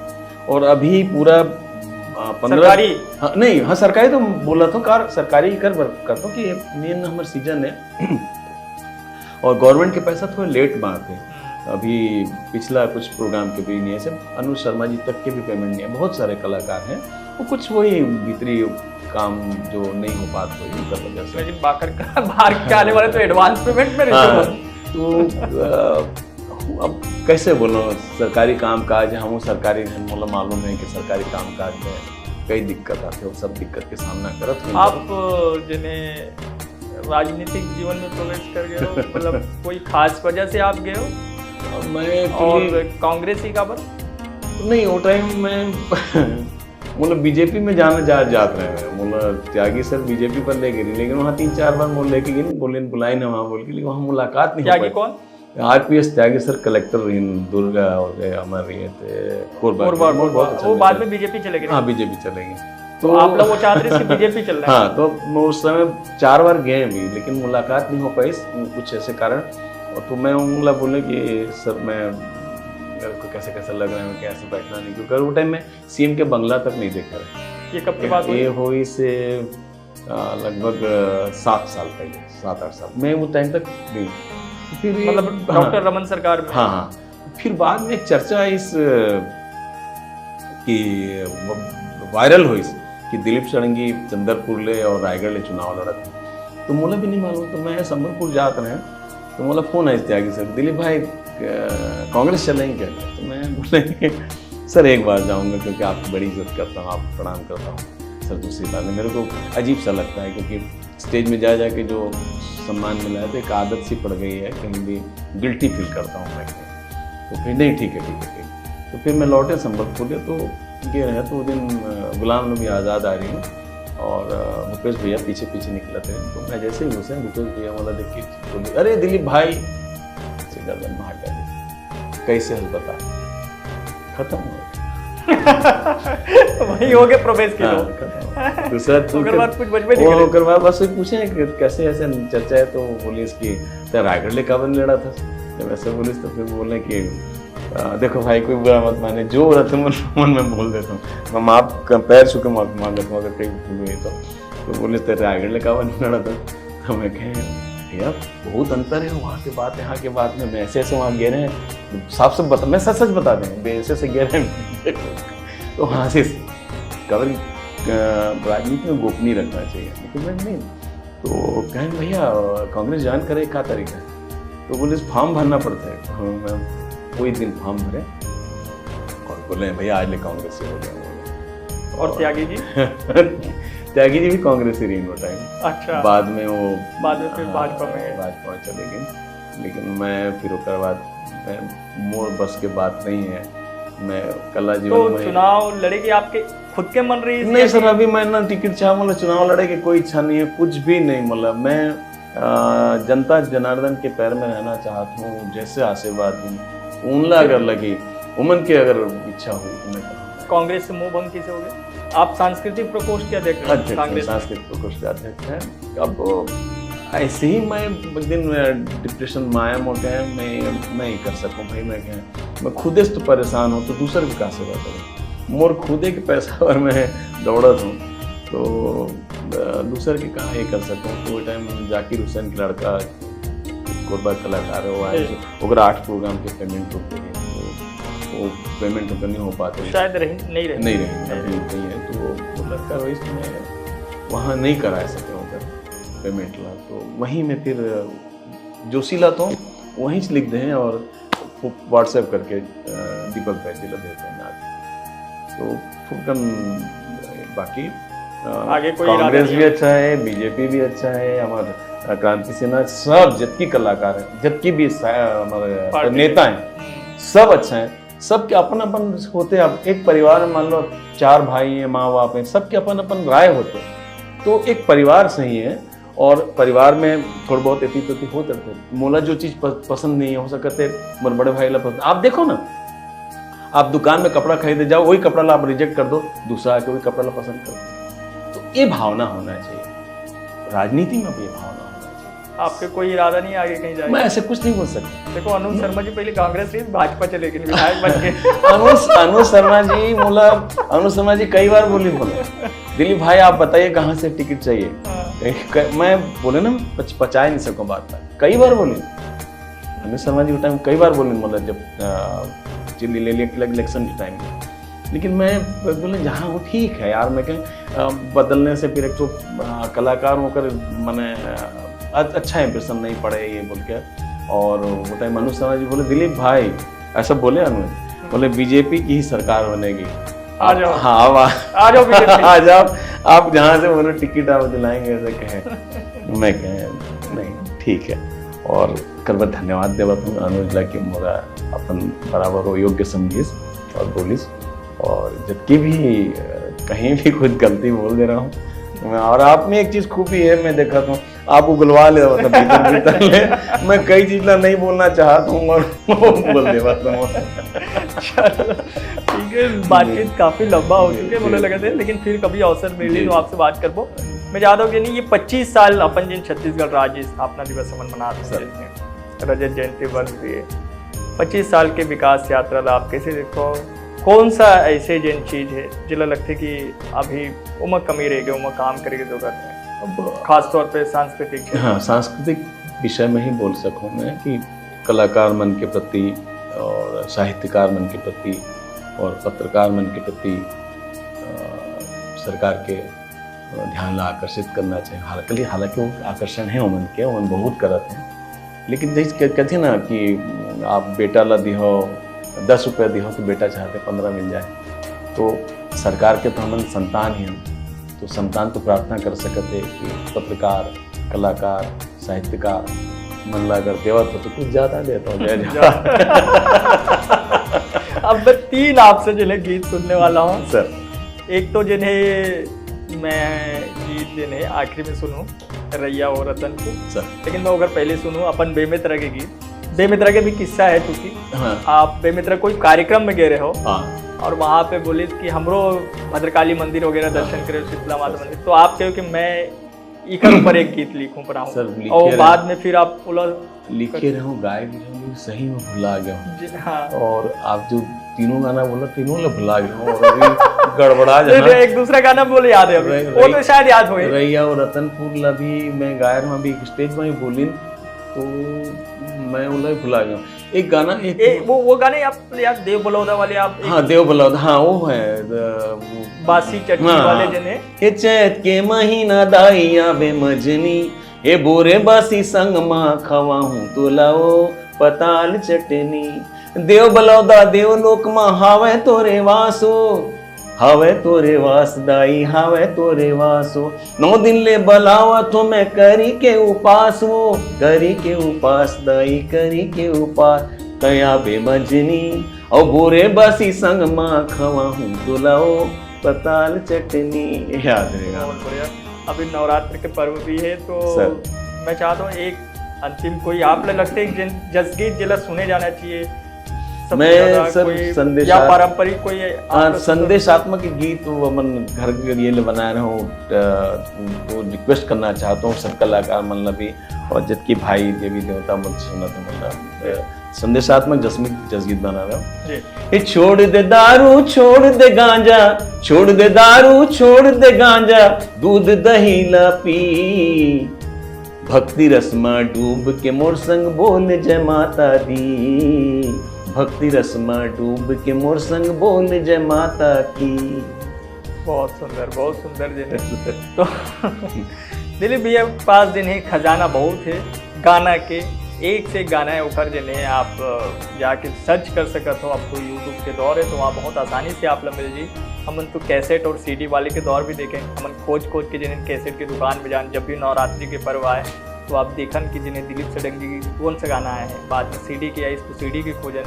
और अभी पूरा 15 सरकारी नहीं, हाँ सरकारी तो बोला था कार सरकारी करता हूँ कि मेन हमारे सीजन है और गवर्नमेंट के पैसा थोड़ा लेट में आते हैं। अभी पिछला कुछ प्रोग्राम के भी नहीं है, सिर्फ अनुज शर्मा जी तक के भी पेमेंट नहीं है। बहुत सारे कलाकार हैं वो कुछ वही भीतरी काम जो नहीं हो पाता वही वजह से बाहर के आने वाले तो एडवांस पेमेंट में रहते। तो अब कैसे बोलो, सरकारी काम काज हम सरकारी मतलब मालूम है कि सरकारी काम काज में कई दिक्कत आते हैं, सब दिक्कत के सामना करत हैं। आप जिन्हें राजनीतिक जीवन में प्रवेश कर गए हो, मतलब कोई खास वजह से आप गए हो? मैं और कांग्रेस ही का बस नहीं, वो टाइम में मतलब बीजेपी में जात रहे, मतलब त्यागी सर बीजेपी पर ले गए, लेकिन वहाँ 3-4 बार मोल लेके गए, बोले बुलाई ना वहाँ बोल के, लेकिन वहाँ मुलाकात नहीं। त्यागी कौन? RPS त्यागी सर कलेक्टर रही दुर्गा और हमारे रही थे कोरबा, वो बाद में बीजेपी चले गए। हाँ बीजेपी चले गए। तो आप लोग वो चाहते थे बीजेपी चल रहा है? हाँ, तो मैं उस समय 4 बार गए भी लेकिन मुलाकात नहीं हो पाई कुछ ऐसे कारण। और तो मैं उंगला बोले कि सर मेरे को कैसे लग रहा है, मैं कैसे बैठना नहीं, क्योंकि वो टाइम में CM के बंगला तक नहीं देखा रहा। ये कब की बात हुई? ये हुई से लगभग 7 साल पहले, 7-8 साल मैं वो टाइम तक नहीं। फिर मतलब डॉक्टर रमन सरकार में? हाँ, फिर बाद में चर्चा इस कि वायरल हुई कि दिलीप षडंगी चंद्रपुर ले और रायगढ़ ले चुनाव लड़त, तो मुझे भी नहीं मालूम। तो मैं संबलपुर जात रहे तो मुझे फोन आया त्यागी सर, दिलीप भाई कांग्रेस चलेंगे क्या? तो मैं बोले सर एक बार जाऊंगा क्योंकि आपकी बड़ी इज्जत करता हूँ, आपको प्रणाम करता हूँ सर। दूसरी बात मेरे को अजीब सा लगता है क्योंकि स्टेज में जा के जो सम्मान मिला है तो एक आदत सी पड़ गई है, कहीं भी गिल्टी फील करता हूँ मैं। तो फिर नहीं, ठीक है। तो फिर मैं लौटे संबलपुर तो ये रहे, तो वो दिन गुलाम नबी आज़ाद आ रही हूँ और भूपेश भैया पीछे निकले थे। तो मैं जैसे ही घुसे भूपेश भैया वाला देख के बोले अरे दिलीप भाई से गर्दन में हाथ डाली, कैसे हल बता, खत्म हो वही हो गए प्रवेश के लोग। दूसरा कुछ बस पूछे कैसे ऐसे चर्चा है, तो बोले इसकी रायगढ़ ले काबन लड़ा था। जब ऐसे बोले तो फिर बोले कि देखो भाई कोई बुरा मत माने, जो हो रहा था मन में बोल देता हूँ, मैं माफ पैर छू के माफ मांग लेता हूँ अगर कहीं भूल हुई तो बोले तेरे रायगढ़ ले काबन लड़ा था। तो मैं कहें भैया बहुत अंतर है वहाँ के बात यहाँ के बात में, मैं ऐसे वहाँ गए हैं, साफ साफ बता, मैं सच बता दें ऐसे गए हैं। तो वहाँ से कवर राजनीति में गोपनीय रखना चाहिए, लेकिन मैं नहीं तो कहें भैया कांग्रेस ज्वाइन करे क्या तरीका है? तो बोले फॉर्म भरना पड़ता है। हाँ, मैम कोई दिन फॉर्म भरे और बोले भैया आज ले कांग्रेस से हो गया। और त्यागी जी? त्यागी जी भी कांग्रेस से रही टाइम। अच्छा। बाद में वो फिर भाजपा में गए। भाजपा में चले गए, लेकिन मैं फिर उसके बाद मोर बस के बात नहीं है। मैं कला जीवन तो में चुनाव लड़ेगी आपके खुद के मन रही? नहीं सर, अभी मैं ना टिकट चाह मतलब चुनाव लड़े की कोई इच्छा नहीं है, कुछ भी नहीं। मतलब मैं जनता जनार्दन के पैर में रहना चाहता हूँ। जैसे आशीर्वाद दूँ उनला अगर लगी उमन की अगर इच्छा हुई तो मैं कहूँ। कांग्रेस से मुंह भंग कैसे हो गए? आप सांस्कृतिक प्रकोष्ठ के अध्यक्ष हैं? कांग्रेस सांस्कृतिक प्रकोष्ठ के अध्यक्ष है। अब ऐसे ही मैं एक दिन डिप्रेशन में आया मोटे हैं, मैं नहीं कर सकूँ भाई। मैं खुदे से तो परेशान हूँ तो दूसरे भी कहाँ से बात करूँ? मोर खुदे के पैसा पर मैं दौड़त हूँ तो दूसरे के कहाँ ये कर सकूँ? तो वो टाइम जाकिर हुसैन के लड़का कोरबा कलाकार है, वो आए ओकरा 8 प्रोग्राम के पेमेंट होते हैं, तो वो पेमेंट नहीं हो पाते, शायद नहीं रहे अभी नहीं है। तो वो लड़का वही मैं वहाँ नहीं करा सके होकर पेमेंट ला, तो वहीं में फिर जोशीला तो वहीं से लिख दें और व्हाट्सएप करके दीपक भाई दिला देते हैं आज। तो फुकन बाकी आगे कोई कांग्रेस भी अच्छा है, बीजेपी भी अच्छा है, हमारे क्रांति सेना सब जितनी कलाकार है, जितनी भी हमारे नेता हैं सब अच्छा है। सबके अपन अपन होते हैं। अब एक परिवार में मान लो 4 भाई हैं, माँ बाप हैं, सबके अपन अपन राय होते हैं, तो एक परिवार सही है। और परिवार में थोड़ा बहुत एती तोती होते रहते। मोला जो चीज़ पसंद नहीं हो सकते मेरे बड़े भाई ला पसंद। आप देखो ना, आप दुकान में कपड़ा खरीदे जाओ, वही कपड़ा ला आप रिजेक्ट कर दो, दूसरा आके वही कपड़ा ला पसंद कर दो। तो ये भावना होना चाहिए, राजनीति में भी ये भावना होना चाहिए। आपके कोई इरादा नहीं आगे कहीं जाए? मैं ऐसे कुछ नहीं बोल सकता। देखो अनुज शर्मा जी पहले कांग्रेस से भाजपा चले गए, विधायक बन के। अनुज शर्मा जी कई बार बोले दिलीप भाई आप बताइए कहाँ से टिकट चाहिए। मैं बोले ना पचा नहीं सकूँ बात पर, कई बार बोले अनुज शर्मा जी टाइम, कई बार बोले मतलब जब चिल्ली ले लिया इलेक्शन के टाइम में। लेकिन मैं बोले जहाँ वो ठीक है यार, मैं कहें बदलने से फिर एक तो कलाकार होकर मैंने अच्छा इंप्रेशन नहीं पड़े ये बोल के। और वो टाइम अनुज शर्मा जी बोले दिलीप भाई ऐसा बोले अनुज, बोले बीजेपी की ही सरकार बनेगी, आ जाओ। हाँ आ जाओ आ जाओ, आप जहाँ से बोले टिकट आप दिलाएंगे ऐसे कहे। मैं कहे नहीं ठीक है। और कल बार धन्यवाद देवा तुम अनुज ला कि मोरा अपन बराबर हो योग्य समझिस और बोलिस। और जबकि भी कहीं भी कुछ गलती बोल दे रहा हूँ। और आप में एक चीज़ खूबी है, मैं देखा हूँ आप उगलवा ले मतलब भीतर ले। मैं कई चीज़ ला नहीं बोलना चाहता हूँ और बोल दे बात। ठीक है, बातचीत काफ़ी लंबा हो चुके मुझे लगा थे, लेकिन फिर कभी अवसर मिले तो आपसे बात करबो। मैं ज़्यादा हो नहीं, ये 25 साल अपन जिन छत्तीसगढ़ राज्य स्थापना दिवस अपन मनाते हैं, रजत जयंती वर्ष भी है, 25 साल के विकास यात्रा ला आप कैसे देखो? कौन सा ऐसे जिन चीज़ है जिला लगते कि अभी उमक कमी रहेगी, उमक काम करेगी जरूरत है, खासतौर पे सांस्कृतिक? हाँ, सांस्कृतिक विषय में ही बोल सकूँ मैं कि कलाकार मन के प्रति और साहित्यकार मन के प्रति और पत्रकार मन के प्रति सरकार के ध्यान ला आकर्षित करना चाहिए। हालांकि वो आकर्षण है उमन के, उमन बहुत करते हैं। लेकिन जैसे कहते हैं ना कि आप बेटा ला दिहो 10 रुपये दिहो तो बेटा चाहते 15 मिल जाए। तो सरकार के तो हम संतान ही हैं, तो संतान तो प्रार्थना कर सकते कि पत्रकार, कलाकार, साहित्यकार मन ला अगर देवा तो कुछ ज़्यादा देता हूँ। अब मैं 3 आपसे जिन्हें गीत सुनने वाला हूँ सर। एक तो जिन्हें मैं गीत जिन्हें आखिरी में सुनूँ रैया और रतन को सर, लेकिन मैं अगर पहले सुनूँ अपन बेमित्रा के गीत। बेमित्रा के भी किस्सा है चूँकि आप बेमित्रा कोई कार्यक्रम में गए रहे हो और वहाँ पे बोले कि हमरो भद्रकाली मंदिर वगैरह दर्शन करे, शीतला माता मंदिर, तो आप कहो कि मैं इकर ऊपर एक गीत लिखूं पर आऊँ, और बाद में फिर आप बोला लिखे रहो गाय भी रहो, सही में भुला गया हूँ। हाँ। और आप जो तीनों गाना बोला तीनों ला भुला गया हूँ और अभी गड़बड़ा जा। एक दूसरा गाना बोले याद है अभी, वो तो शायद याद हो रैया और रतनपुर ला भी मैं गायर में भी स्टेज में ही बोली, तो मैं उन्हें भुला गया एक गाना वो गाने आप यार देव बलौदा वाले आप हाँ देव बलौदा हाँ वो है बासी चटनी हाँ, वाले जने ये चैत के महीना दाइया बे मजनी ये बोरे बासी संग माँ खवा हूँ तो लाओ पताल चटनी देव बलौदा देव लोक माँ हावे तोरे वासो हावे तोरे वास दाई हावे तोरे वासो 9 दिन ले बलावा तो मैं करी के उपास वो करी के उपास दाई करी के उपास तया बे मजनी और बोरे बासी संग माँ खवा हूँ तुलाओ पताल चटनी याद रहेगा। बहुत बढ़िया। अभी नवरात्र के पर्व भी है तो सर। मैं चाहता हूँ एक अंतिम कोई आप लगते है जसगीत जिला सुने जाना चाहिए मैं सर संदेश या पारंपरिक कोई संदेशात्मक गीत वो अपन घर के लिए बना रहे हूँ तो रिक्वेस्ट करना चाहता हूँ सब कलाकार मतलब भी और जितकी भाई देवी देवता मुझे सुना तो मतलब संदेशात्मक जसगीत बना रहा हूँ। छोड़ दे दारू छोड़ दे गांजा छोड़ दे दारू छोड़ दे गांजा दूध दही ला पी भक्ति रस्मा डूब के मोर संग बोल जय माता दी भक्ति रस्मा डूब के मोर संग बोल जय माता की। बहुत सुंदर जिन्हें तो दिलीप भैया पास दिन है खजाना बहुत है गाना के एक से गाना है उखर जिन्हें आप जाके सर्च कर सकते हो। आपको यूट्यूब के दौर है तो वहाँ बहुत आसानी से आप मिल जी। हमन तो कैसेट और सीडी वाले के दौर भी देखें हमन खोज के जिन्हें कैसेट की दुकान में जान जब भी नवरात्रि के पर्व आए तो आप देखन कि जिन्हें दिलीप सडंगी की कौन सा गाना आया है। बाद में सीडी की आई तो सीडी की खोजन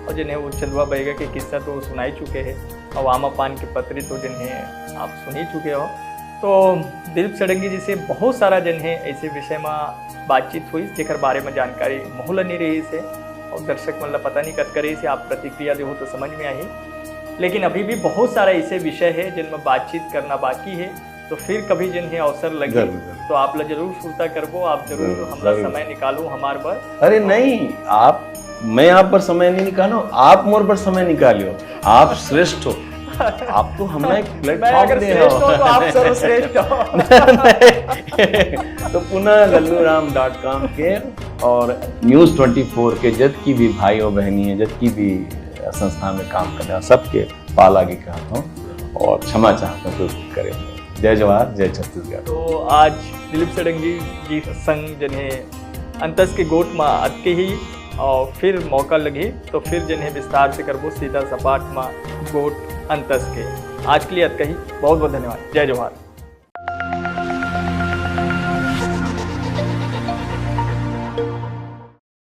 और जिन्हें वो चंदवा बैगा के किस्सा तो सुनाई चुके हैं और आमा पान के पत्री तो जिन्हें आप सुन ही चुके हो। तो दिलीप सडंगी जी से बहुत सारा जिन्हें ऐसे विषय में बातचीत हुई जेकर बारे में जानकारी मोहला नहीं रही से और दर्शक मतलब पता नहीं कत करे से आप प्रतिक्रिया दे हो तो समझ में आई। लेकिन अभी भी बहुत सारा ऐसे विषय है जिनमें बातचीत करना बाकी है तो फिर कभी जिन्हें अवसर लगे तो आप लोग जरूर सुनता करबो आप जरूर हमारा समय निकालो हमारे पर। अरे नहीं आप मैं आप पर समय नहीं निकालो आप मोर पर समय निकालियो आप श्रेष्ठ हो आप तो हमें एक प्लेटफॉर्म दे हो तो आप सर्वश्रेष्ठ हो। तो पुनः lallurram.com के और न्यूज़ 24 के जब की भी भाई और बहनी है जब की भी संस्था में काम कर रहे हैं सबके पाला की कहता हूँ और क्षमा चाहता हूँ तो करें। जय जवाहर जय छत्तीसगढ़। तो आज दिलीप सडंगी जी संग जिन्हें अंतस के गोट में अटके ही और फिर मौका लगी तो फिर जिन्हें विस्तार से करबो सीधा सपाट में गोट अंतस के। आज के लिए अटका ही बहुत बहुत धन्यवाद। जय जवाहर।